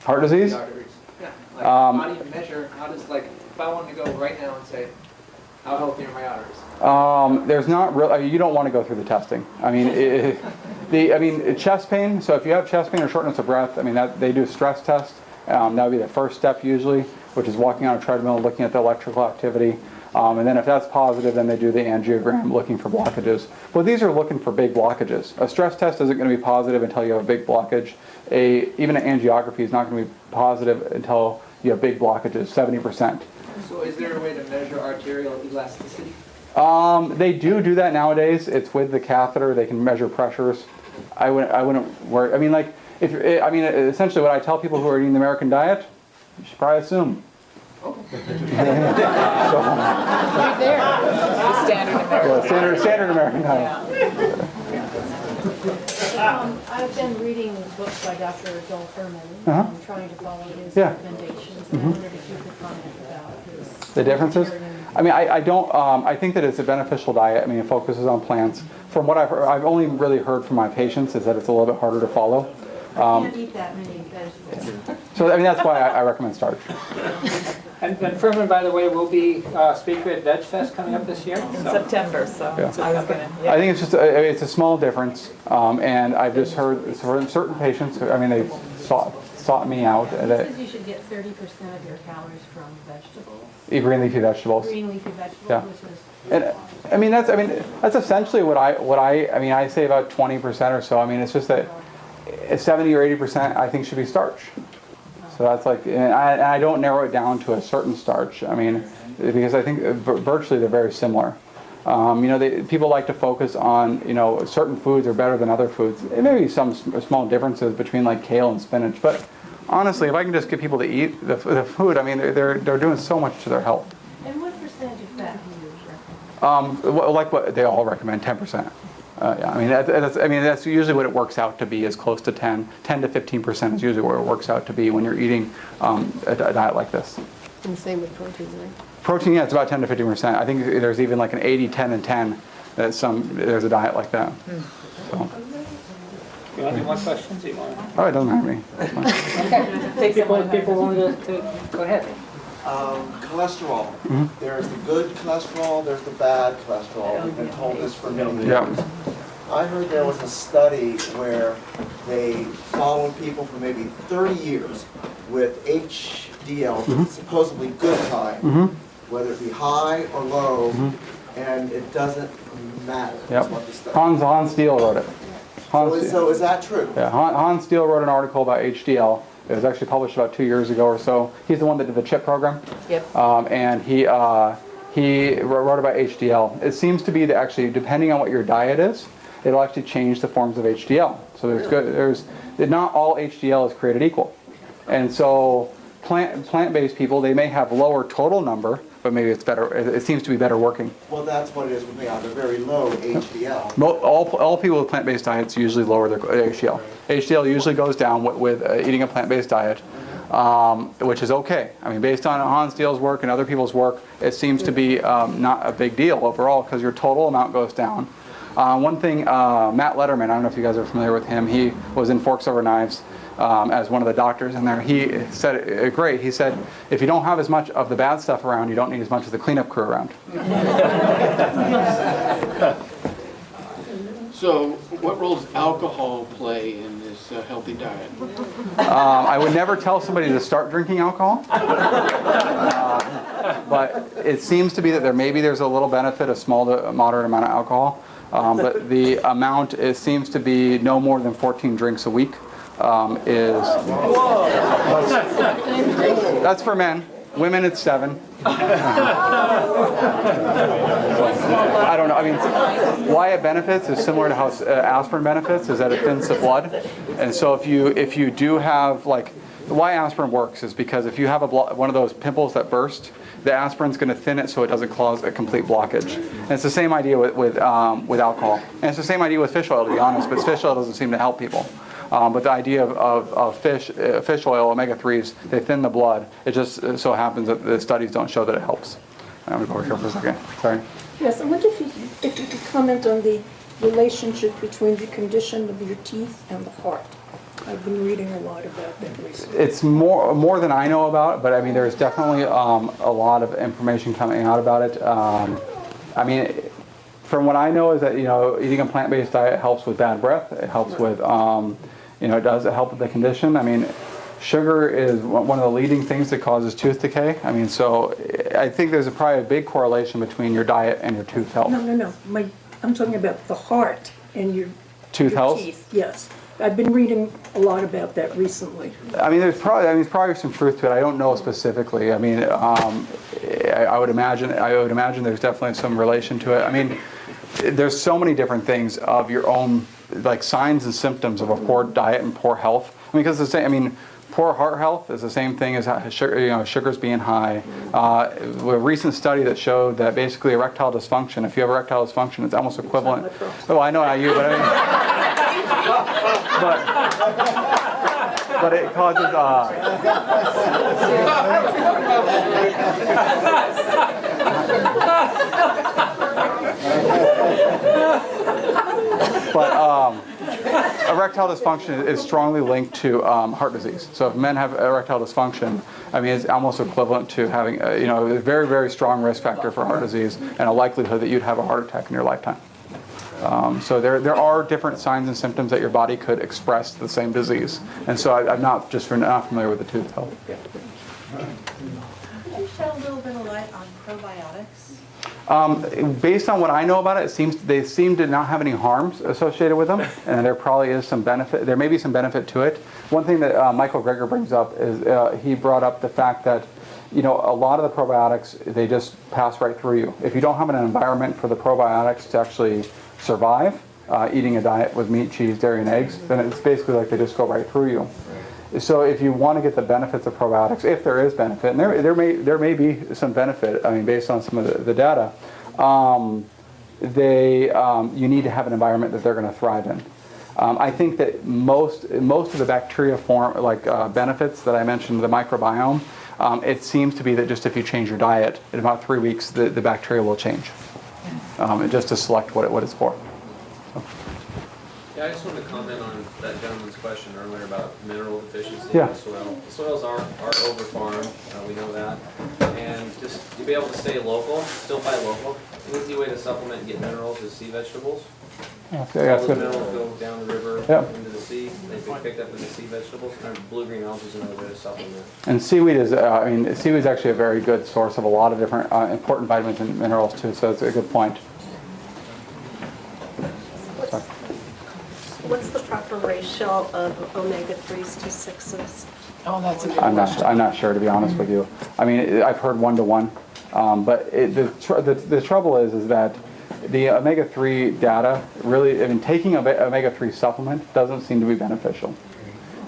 heart disease? Arteries? Yeah. How do you measure? How does if I wanted to go right now and say, how healthy are my arteries? There's not really. You don't want to go through the testing. Chest pain. So if you have chest pain or shortness of breath, they do a stress test. That would be the first step usually, which is walking on a treadmill, looking at the electrical activity. And then if that's positive, then they do the angiogram looking for blockages. Well, these are looking for big blockages. A stress test isn't going to be positive until you have a big blockage. Even an angiography is not going to be positive until you have big blockages, 70%. So is there a way to measure arterial elasticity? They do that nowadays. It's with the catheter. They can measure pressures. I wouldn't worry. Essentially what I tell people who are eating the American diet, you should probably assume. Right there. The standard American. Yeah, standard American diet. I've been reading books by Dr. Joel Furman, trying to follow his Yeah. recommendations, and I wondered if you could comment about his... The differences? I don't, I think that it's a beneficial diet. It focuses on plants. From what I've heard, I've only really heard from my patients is that it's a little bit harder to follow. I can't eat that many vegetables. So that's why I recommend starch. And Furman, by the way, will be speaker at Veg Fest coming up this year. In September, so Yeah. I was going to... I think it's just it's a small difference, and I've just heard for certain patients. They sought me out. He says you should get 30% of your calories from vegetables. Green leafy vegetables. Green leafy vegetables, Yeah. which is... That's essentially what I say about 20% or so. It's just that 70 or 80% I think should be starch. So that's and I don't narrow it down to a certain starch. Because I think virtually they're very similar. People like to focus on, certain foods are better than other foods. There may be some small differences between kale and spinach, but honestly, if I can just get people to eat the food, they're doing so much to their health. And what percentage of fat do you recommend? Like what they all recommend, 10%. That's usually what it works out to be, is close to 10 to 15% is usually what it works out to be when you're eating a diet like this. And the same with protein, right? Protein, yeah, it's about 10 to 15%. I think there's even an 80, 10, and 10. There's a diet like that. So. You want to do more questions? It doesn't matter to me. Okay. People wanted to go ahead. Cholesterol. Mm-hmm. There's the good cholesterol, there's the bad cholesterol. We've been told this for many years. Yeah. I heard there was a study where they followed people for maybe 30 years with HDL, supposedly good kind, whether it be high or low, and it doesn't matter. Yep. That's what the study. Hans Steele wrote it. So is that true? Yeah, Hans Steele wrote an article about HDL. It was actually published about 2 years ago or so. He's the one that did the CHIP program. Yep. And he wrote about HDL. It seems to be that actually, depending on what your diet is, it'll actually change the forms of HDL. So there's not all HDL is created equal. And so plant-based people, they may have lower total number, but maybe it's better. It seems to be better working. Well, that's what it is with me. I have a very low HDL. All people with plant-based diets usually lower their HDL. HDL usually goes down with eating a plant-based diet, which is okay. I mean, based on Hans Steele's work and other people's work, it seems to be not a big deal overall because your total amount goes down. One thing, Matt Letterman, I don't know if you guys are familiar with him, he was in Forks Over Knives as one of the doctors in there. He said it great. He said, if you don't have as much of the bad stuff around, you don't need as much of the cleanup crew around. So what role does alcohol play in this healthy diet? I would never tell somebody to start drinking alcohol. But it seems to be that there's a little benefit, a small to moderate amount of alcohol. But the amount seems to be no more than 14 drinks a week. That's for men. Women, it's 7. I don't know. I mean, why it benefits is similar to how aspirin benefits, is that it thins the blood. And so if you do have, like, why aspirin works is because if you have one of those pimples that burst, the aspirin's going to thin it so it doesn't cause a complete blockage. And it's the same idea with alcohol. And it's the same idea with fish oil, to be honest, but fish oil doesn't seem to help people. But the idea of fish oil, omega-3s, they thin the blood. It just so happens that the studies don't show that it helps. I'm going to go over here for a second. Sorry. Yes, I wonder if you could comment on the relationship between the condition of your teeth and the heart. I've been reading a lot about that recently. It's more than I know about, but I mean, there's definitely a lot of information coming out about it. I mean, from what I know is that, eating a plant-based diet helps with bad breath. It helps with, it does help with the condition. I mean, sugar is one of the leading things that causes tooth decay. I mean, so I think there's probably a big correlation between your diet and your tooth health. No. I'm talking about the heart and your tooth health? Teeth, yes. I've been reading a lot about that recently. I mean, there's probably some truth to it. I don't know specifically. I mean, I would imagine there's definitely some relation to it. I mean, there's so many different things of your own, like, signs and symptoms of a poor diet and poor health. I mean, because the same. I mean, poor heart health is the same thing as sugars being high. A recent study that showed that basically erectile dysfunction. If you have erectile dysfunction, it's almost equivalent. Oh, I know not you, but I mean. But it causes erectile dysfunction is strongly linked to heart disease. So if men have erectile dysfunction, I mean, it's almost equivalent to having a very, very strong risk factor for heart disease and a likelihood that you'd have a heart attack in your lifetime. So there are different signs and symptoms that your body could express the same disease. And so I'm not familiar with the tooth health. Could you shed a little bit of light on probiotics? Based on what I know about it, they seem to not have any harms associated with them, and there probably is some benefit. There may be some benefit to it. One thing that Michael Greger brings up is he brought up the fact that a lot of the probiotics, they just pass right through you. If you don't have an environment for the probiotics to actually survive, eating a diet with meat, cheese, dairy, and eggs, then it's basically like they just go right through you. So if you want to get the benefits of probiotics, if there is benefit, and there may be some benefit, I mean, based on some of the data, you need to have an environment that they're going to thrive in. I think that most of the bacteria benefits that I mentioned, the microbiome, it seems to be that just if you change your diet, in about 3 weeks, the bacteria will change, just to select what it's for. So. Yeah, I just wanted to comment on that gentleman's question earlier about mineral deficiency in Yeah. the soil. The soils are over-farmed, we know that. And just to be able to stay local, still buy local, an easy way to supplement and get minerals is sea vegetables. Yeah, All that's the good. minerals go down the river into the sea. They get picked up in the sea vegetables. And blue-green algae is another way to supplement. And seaweed is, seaweed is actually a very good source of a lot of different important vitamins and minerals too. So it's a good point. What's proper ratio of omega-3s to 6s? Oh, that's a good I'm question. not sure, to be honest with you. I mean, I've heard 1 to 1, but the trouble is that the omega-3 data really, I mean, taking an omega-3 supplement doesn't seem to be beneficial.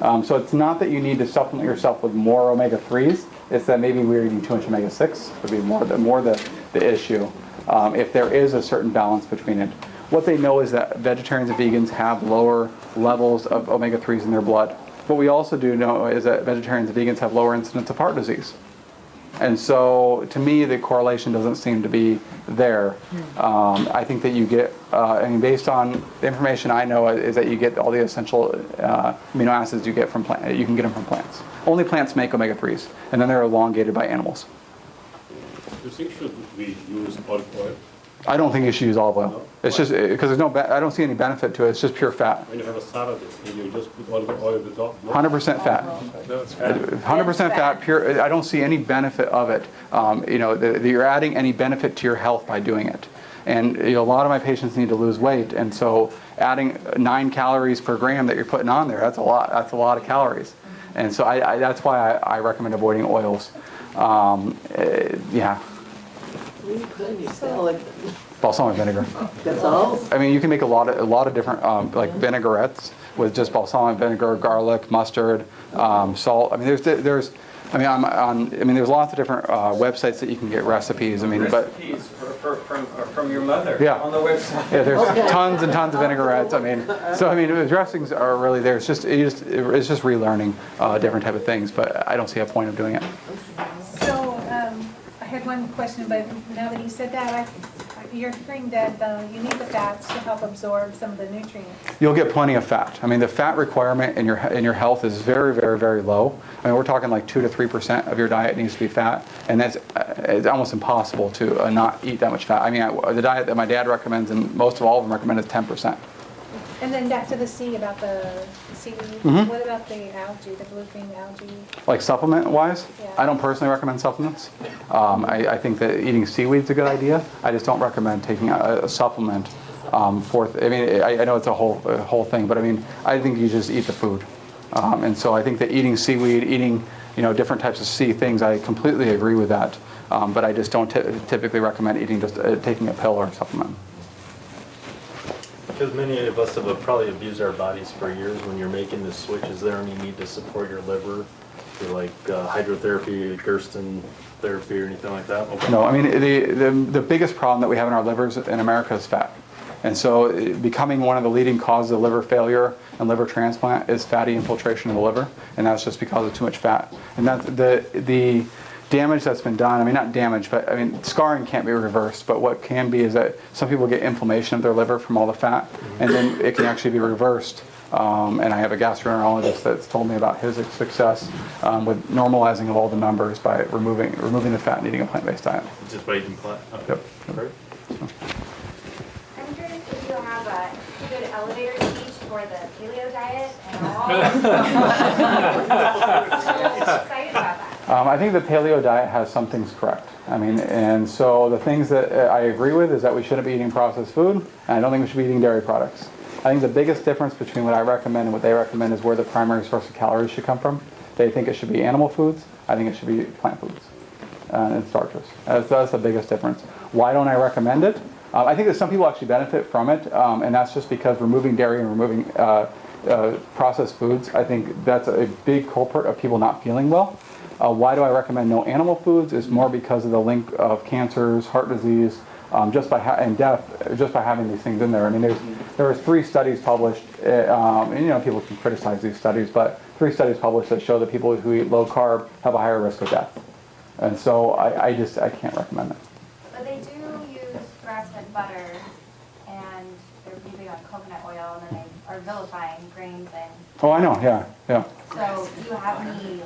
So it's not that you need to supplement yourself with more omega-3s. It's that maybe we're eating too much omega-6 would be more the issue. If there is a certain balance between it. What they know is that vegetarians and vegans have lower levels of omega-3s in their blood. What we also do know is that vegetarians and vegans have lower incidence of heart disease. And so, to me, the correlation doesn't seem to be there. I think that you get, I mean, based on the information I know, is that you get all the essential amino acids you get from plants. You can get them from plants. Only plants make omega-3s, and then they're elongated by animals. Do you think should we use olive oil? I don't think you should use olive oil. It's just because there's no. I don't see any benefit to it. It's just pure fat. When you have a salad, and you just put olive oil at the top. 100% fat. 100% fat. Pure. I don't see any benefit of it. You know, that you're adding any benefit to your health by doing it. And you know, a lot of my patients need to lose weight, and so adding 9 calories per gram that you're putting on there, that's a lot. That's a lot of calories. And so that's why I recommend avoiding oils. Yeah. What do you put in your salad? Balsamic vinegar. That's all? I mean, you can make a lot of different like vinaigrettes with just balsamic vinegar, garlic, mustard, salt. I mean, there's there's lots of different websites that you can get recipes. I mean, Recipes from your mother on the website. Yeah, there's tons and tons of vinaigrettes. I mean, the dressings are really there. It's just relearning different type of things. But I don't see a point of doing it. So, I had one question, but now that you said that, you're hearing that you need the fats to help absorb some of the nutrients. You'll get plenty of fat. I mean, the fat requirement in your health is very, very, very low. I mean, we're talking like 2 to 3% of your diet needs to be fat, and that's it's almost impossible to not eat that much fat. I mean, the diet that my dad recommends, and most of all of them recommend, is 10%. And then back to the C about the seaweed. Mhm. What about the algae, the bluefin algae? Like supplement-wise, Yeah. I don't personally recommend supplements. I think that eating seaweed is a good idea. I just don't recommend taking a supplement. I mean, I know it's a whole thing, but I mean, I think you just eat the food. And so I think that eating seaweed, eating different types of sea things, I completely agree with that. But I just don't typically recommend eating taking a pill or a supplement. Because many of us have probably abused our bodies for years. When you're making the switch, is there any need to support your liver for like hydrotherapy, Gersten therapy, or anything like that? Okay. No, I mean, the biggest problem that we have in our livers in America is fat. And so becoming one of the leading causes of liver failure and liver transplant is fatty infiltration of the liver, and that's just because of too much fat. And that's the damage that's been done. I mean, not damage, but I mean, scarring can't be reversed, but what can be is that some people get inflammation of their liver from all the fat, and then it can actually be reversed. And I have a gastroenterologist that's told me about his success with normalizing of all the numbers by removing the fat and eating a plant-based diet. Just by eating plant? Okay. Yep. Great. I'm curious if you have a good elevator speech for the paleo diet and all. I'm excited about that. I think the paleo diet has some things correct. I mean, and so the things that I agree with is that we shouldn't be eating processed food, and I don't think we should be eating dairy products. I think the biggest difference between what I recommend and what they recommend is where the primary source of calories should come from. They think it should be animal foods. I think it should be plant foods and starches. That's the biggest difference. Why don't I recommend it? I think that some people actually benefit from it, and that's just because removing dairy and removing processed foods, I think that's a big culprit of people not feeling well. Why do I recommend no animal foods? Is more because of the link of cancers, heart disease, and death, just by having these things in there. I mean, there was 3 studies published, and people can criticize these studies, but 3 studies published that show that people who eat low carb have a higher risk of death. And so I can't recommend it. But they do use grass-fed butter, and they're big on coconut oil, and then they are vilifying grains and. Oh, I know, yeah. So do you have any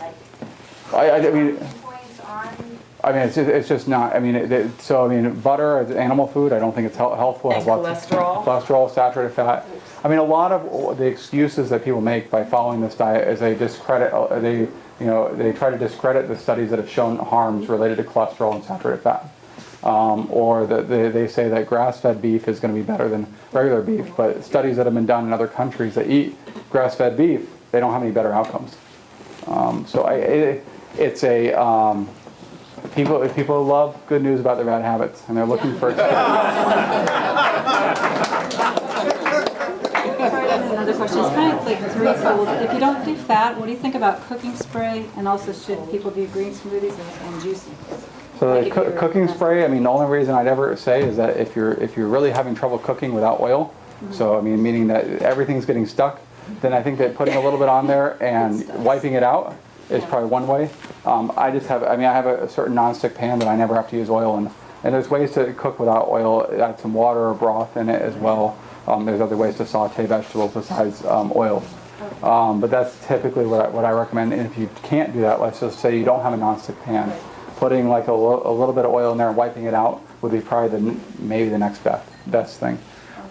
I mean, points on? I mean, it's just not. I mean, butter is animal food. I don't think it's helpful. And Cholesterol, saturated fat. I mean, a lot of the excuses that people make by following this diet is they discredit. They try to discredit the studies that have shown harms related to cholesterol and saturated fat. or that they say that grass-fed beef is going to be better than regular beef. But studies that have been done in other countries that eat grass-fed beef, they don't have any better outcomes. It's a people love good news about their bad habits, and they're looking for. Another question. It's kind of like threefold. If you don't do fat, what do you think about cooking spray? And also, should people do green smoothies and juicing? So the cooking spray, I mean, the only reason I'd ever say is that if you're really having trouble cooking without oil, so I mean, meaning that everything's getting stuck, then I think that putting a little bit on there and wiping it out is probably one way. I have a certain nonstick pan that I never have to use oil in. And there's ways to cook without oil, add some water or broth in it as well. There's other ways to saute vegetables besides oil. But that's typically what I recommend. And if you can't do that, let's just say you don't have a nonstick pan, putting like a little bit of oil in there and wiping it out would be probably maybe the next best thing.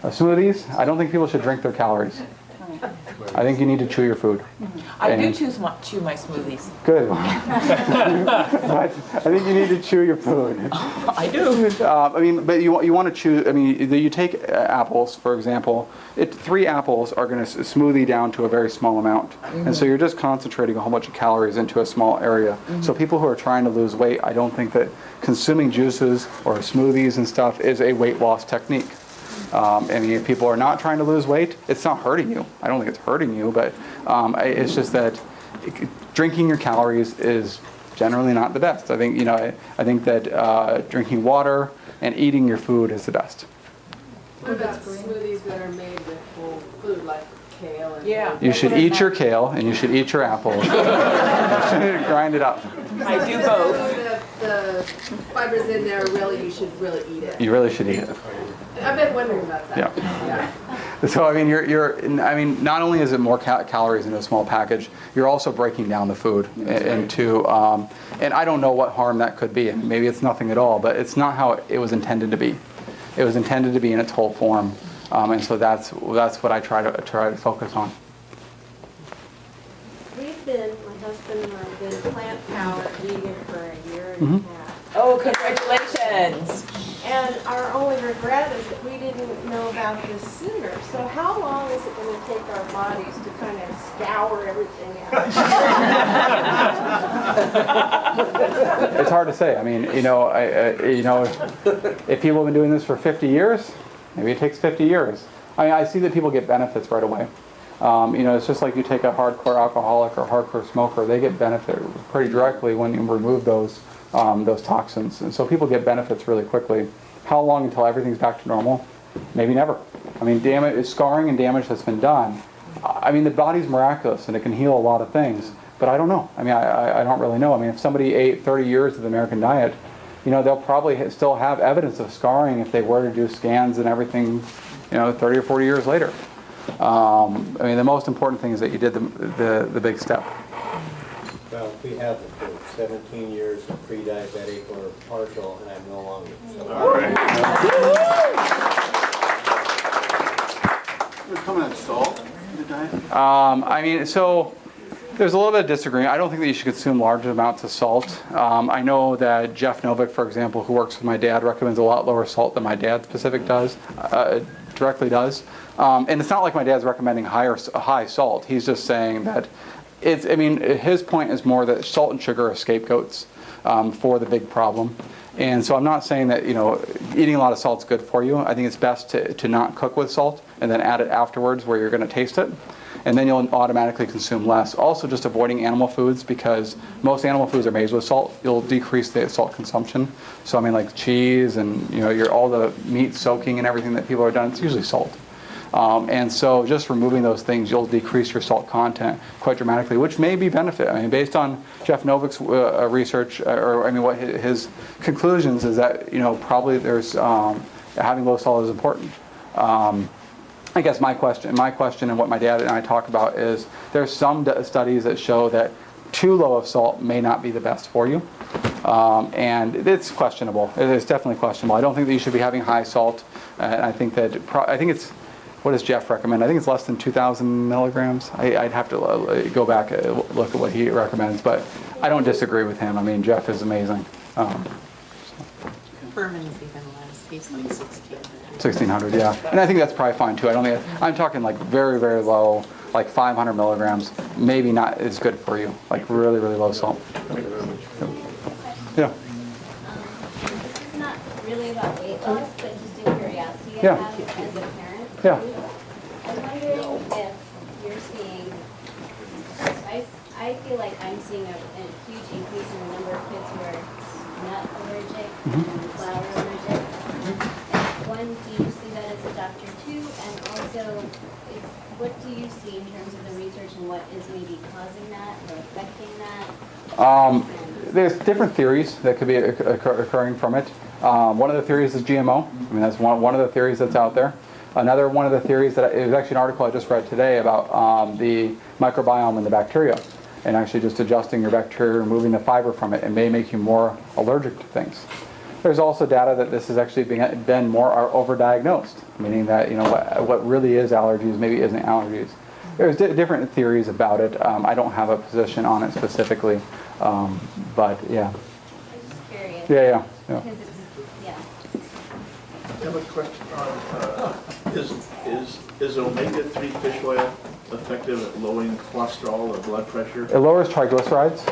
Smoothies, I don't think people should drink their calories. I think you need to chew your food. I do chew my smoothies. Good. I think you need to chew your food. I do. I mean, but you want to chew. I mean, you take apples, for example. 3 apples are going to smoothie down to a very small amount, and so you're just concentrating a whole bunch of calories into a small area. So people who are trying to lose weight, I don't think that consuming juices or smoothies and stuff is a weight loss technique. I mean, if people are not trying to lose weight, it's not hurting you. I don't think it's hurting you, but it's just that drinking your calories is generally not the best. I think I think that drinking water and eating your food is the best. What about smoothies that are made with whole food, like kale? And You should eat your kale and you should eat your apples. You should grind it up. I do both. The fibers in there, really, you should really eat it. You really should eat it. I've been wondering about that. Yeah. So I mean, not only is it more calories in a small package, you're also breaking down the food into, and I don't know what harm that could be. Maybe it's nothing at all, but it's not how it was intended to be. It was intended to be in its whole form, and so that's what I try to focus on. My husband and I have been plant-powered vegan for a year and a half. Oh, congratulations. And our only regret is that we didn't know about this sooner. So how long is it going to take our bodies to kind of scour everything out? It's hard to say. I mean, if people have been doing this for 50 years, maybe it takes 50 years. I mean, I see that people get benefits right away. It's just like you take a hardcore alcoholic or hardcore smoker; they get benefit pretty directly when you remove those toxins, and so people get benefits really quickly. How long until everything's back to normal? Maybe never. I mean, scarring and damage that's been done. I mean, the body's miraculous and it can heal a lot of things, but I don't know. I mean, I don't really know. I mean, if somebody ate 30 years of the American diet, they'll probably still have evidence of scarring if they were to do scans and everything, 30 or 40 years later. I mean, the most important thing is that you did the big step. Well, we have it for 17 years of pre-diabetic or partial, and I'm no longer. All right. Comment on salt in the diet? I mean, so there's a little bit of disagreement. I don't think that you should consume large amounts of salt. I know that Jeff Novick, for example, who works with my dad, recommends a lot lower salt than my dad directly does. And it's not like my dad's recommending high salt. He's just saying that his point is more that salt and sugar are scapegoats for the big problem. And so I'm not saying that, eating a lot of salt is good for you. I think it's best to not cook with salt and then add it afterwards where you're going to taste it. And then you'll automatically consume less. Also, just avoiding animal foods, because most animal foods are made with salt. You'll decrease the salt consumption. So I mean, like cheese and all the meat soaking and everything that people are done, it's usually salt. And so just removing those things, you'll decrease your salt content quite dramatically, which may be benefit. I mean, based on Jeff Novick's research, what his conclusions is that, probably there's having low salt is important. I guess my question and what my dad and I talk about is there's some studies that show that too low of salt may not be the best for you. And it's questionable. It's definitely questionable. I don't think that you should be having high salt. And I think it's, what does Jeff recommend? I think it's less than 2,000 milligrams. I'd have to go back and look at what he recommends, but I don't disagree with him. I mean, Jeff is amazing. Furman's even less, he's like 1,600. 1,600, yeah. And I think that's probably fine too. I don't think, I'm talking like very, very low, like 500 milligrams, maybe not as good for you, like really, really low salt. Yeah. This is not really about weight loss, but just a curiosity I Yeah. have as a parent. Yeah. I'm wondering if you're seeing, I feel like I'm seeing a huge increase in the number of kids who are nut allergic and flour allergic. One, do you see that as a doctor too? And also, what do you see in terms of the research and what is maybe causing that or affecting that? There's different theories that could be occurring from it. One of the theories is GMO. I mean, that's one of the theories that's out there. Another one of the theories that is actually an article I just read today about the microbiome and the bacteria, and actually just adjusting your bacteria, removing the fiber from it, and may make you more allergic to things. There's also data that this has actually been more overdiagnosed, meaning that what really is allergies maybe isn't allergies. There's different theories about it. I don't have a position on it specifically, but yeah. I'm just curious. Yeah. Because it's, yeah. I have a question on, is omega-3 fish oil effective at lowering cholesterol or blood pressure? It lowers triglycerides.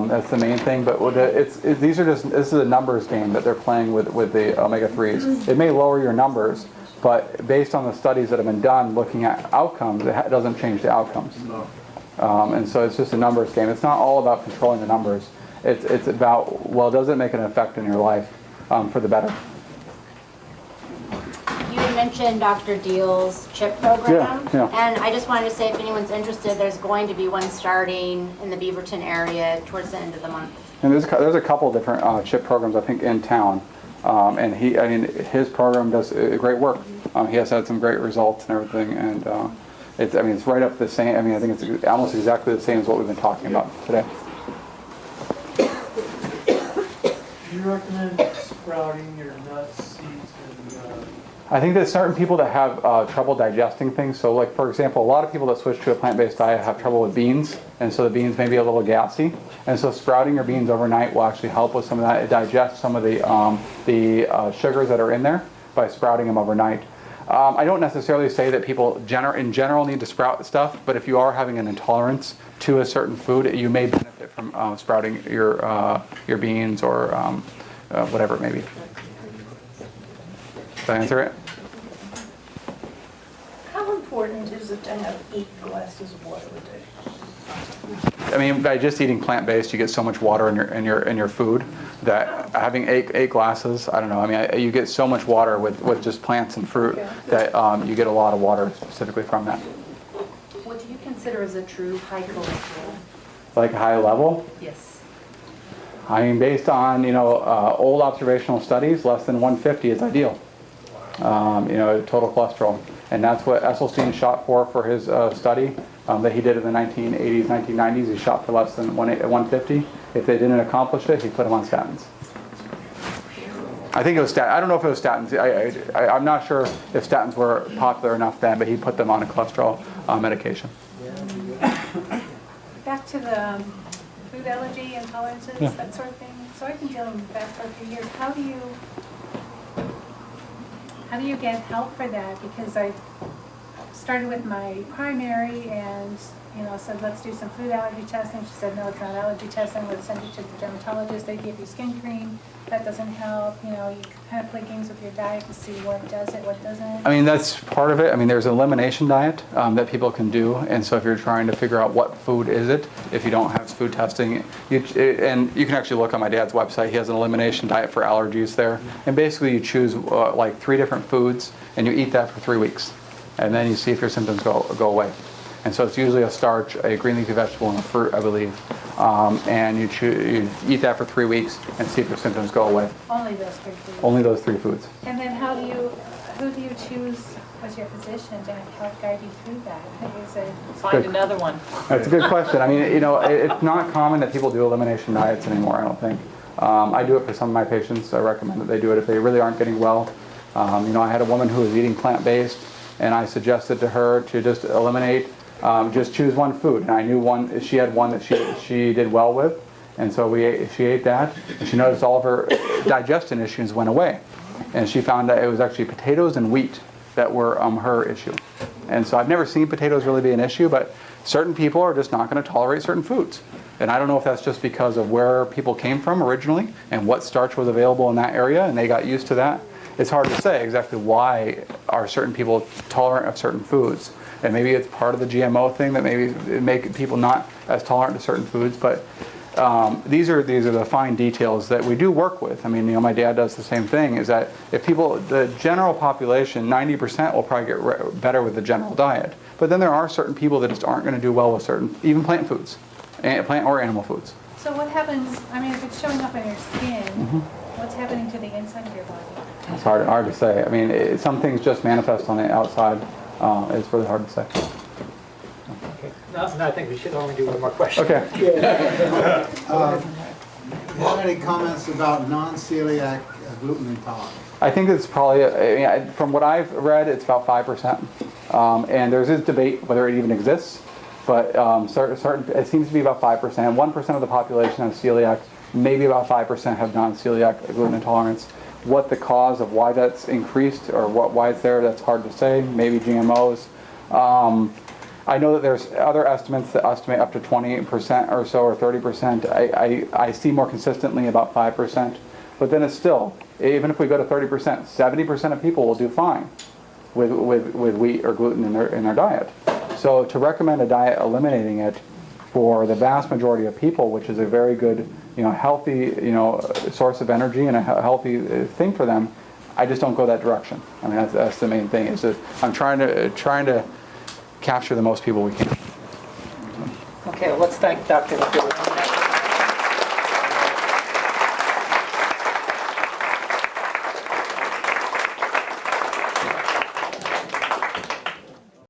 That's the main thing. But this is a numbers game that they're playing with the omega-3s. It may lower your numbers, but based on the studies that have been done looking at outcomes, it doesn't change the outcomes. And so it's just a numbers game. It's not all about controlling the numbers. It's about, well, does it make an effect in your life for the better? You mentioned Dr. Deal's CHIP program, Yeah. and I just wanted to say if anyone's interested, there's going to be one starting in the Beaverton area towards the end of the month. And there's a couple different CHIP programs I think in town, and his program does great work. He has had some great results and everything, and it's right up the same. I mean, I think it's almost exactly the same as what we've been talking about today. Do you recommend sprouting your nuts, seeds, and I think that certain people that have trouble digesting things, so like for example, a lot of people that switch to a plant-based diet have trouble with beans, and so the beans may be a little gassy, and so sprouting your beans overnight will actually help with some of that. It digests some of the sugars that are in there by sprouting them overnight. I don't necessarily say that people in general need to sprout stuff, but if you are having an intolerance to a certain food, you may benefit from sprouting your beans or whatever it may be. Did I answer it? How important is it to have 8 glasses of water a day? I mean, by just eating plant-based, you get so much water in your food that having eight glasses, I don't know. I mean, you get so much water with just plants and fruit that you get a lot of water specifically from that. What do you consider as a true high cholesterol? Like high level? Yes. I mean, based on old observational studies, less than 150 is ideal. Total cholesterol, and that's what Esselstyn shot for his study that he did in the 1980s, 1990s. He shot for less than 150. If they didn't accomplish it, he put them on statins. I think it was I don't know if it was statins. I'm not sure if statins were popular enough then, but he put them on a cholesterol medication. Back to the food allergy intolerances, that sort of thing. So I've been dealing with that for a few years. How do you get help for that? Because I started with my primary and said, let's do some food allergy testing. She said, no, it's not allergy testing. Let's send you to the dermatologist. They give you skin cream. That doesn't help. You kind of play games with your diet to see what does it, what doesn't. I mean, that's part of it. I mean, there's an elimination diet that people can do. And so if you're trying to figure out what food is it, if you don't have food testing, and you can actually look on my dad's website. He has an elimination diet for allergies there. And basically you choose like 3 different foods and you eat that for 3 weeks. And then you see if your symptoms go away. And so it's usually a starch, a green leafy vegetable, and a fruit, I believe. And you eat that for 3 weeks and see if your symptoms go away. Only those 3 foods. Only those 3 foods. And then who do you choose as your physician to help guide you through that? Find another one. That's a good question. I mean, it's not common that people do elimination diets anymore, I don't think. I do it for some of my patients. I recommend that they do it if they really aren't getting well. I had a woman who was eating plant-based, and I suggested to her to just eliminate, just choose one food. And I knew she had one that she did well with, And so she ate that, and she noticed all of her digestion issues went away. And she found that it was actually potatoes and wheat that were her issue. And so I've never seen potatoes really be an issue, but certain people are just not going to tolerate certain foods. And I don't know if that's just because of where people came from originally and what starch was available in that area, and they got used to that. It's hard to say exactly why are certain people tolerant of certain foods. And maybe it's part of the GMO thing that maybe make people not as tolerant to certain foods. But these are the fine details that we do work with. I mean, my dad does the same thing. Is that if the general population, 90% will probably get better with the general diet. But then there are certain people that just aren't going to do well with certain, even plant foods, plant or animal foods. So what happens, I mean, if it's showing up on your skin, what's happening to the inside of your body? It's hard to say. I mean, some things just manifest on the outside. It's really hard to say. Okay. Now I think we should only do one more question. Okay. Do you have any comments about non-celiac gluten intolerance? I think it's probably, from what I've read, it's about 5%. And there's this debate whether it even exists. But it seems to be about 5%. 1% of the population has celiac. Maybe about 5% have non-celiac gluten intolerance. What the cause of why that's increased or why it's there, that's hard to say. Maybe GMOs. I know that there's other estimates that estimate up to 20% or so, or 30%. I see more consistently about 5%. But then it's still, even if we go to 30%, 70% of people will do fine with wheat or gluten in their diet. So to recommend a diet eliminating it for the vast majority of people, which is a very good, healthy, source of energy and a healthy thing for them, I just don't go that direction. I mean, that's the main thing. Is that I'm trying to capture the most people we can. Okay, well, let's thank Dr. McDougall.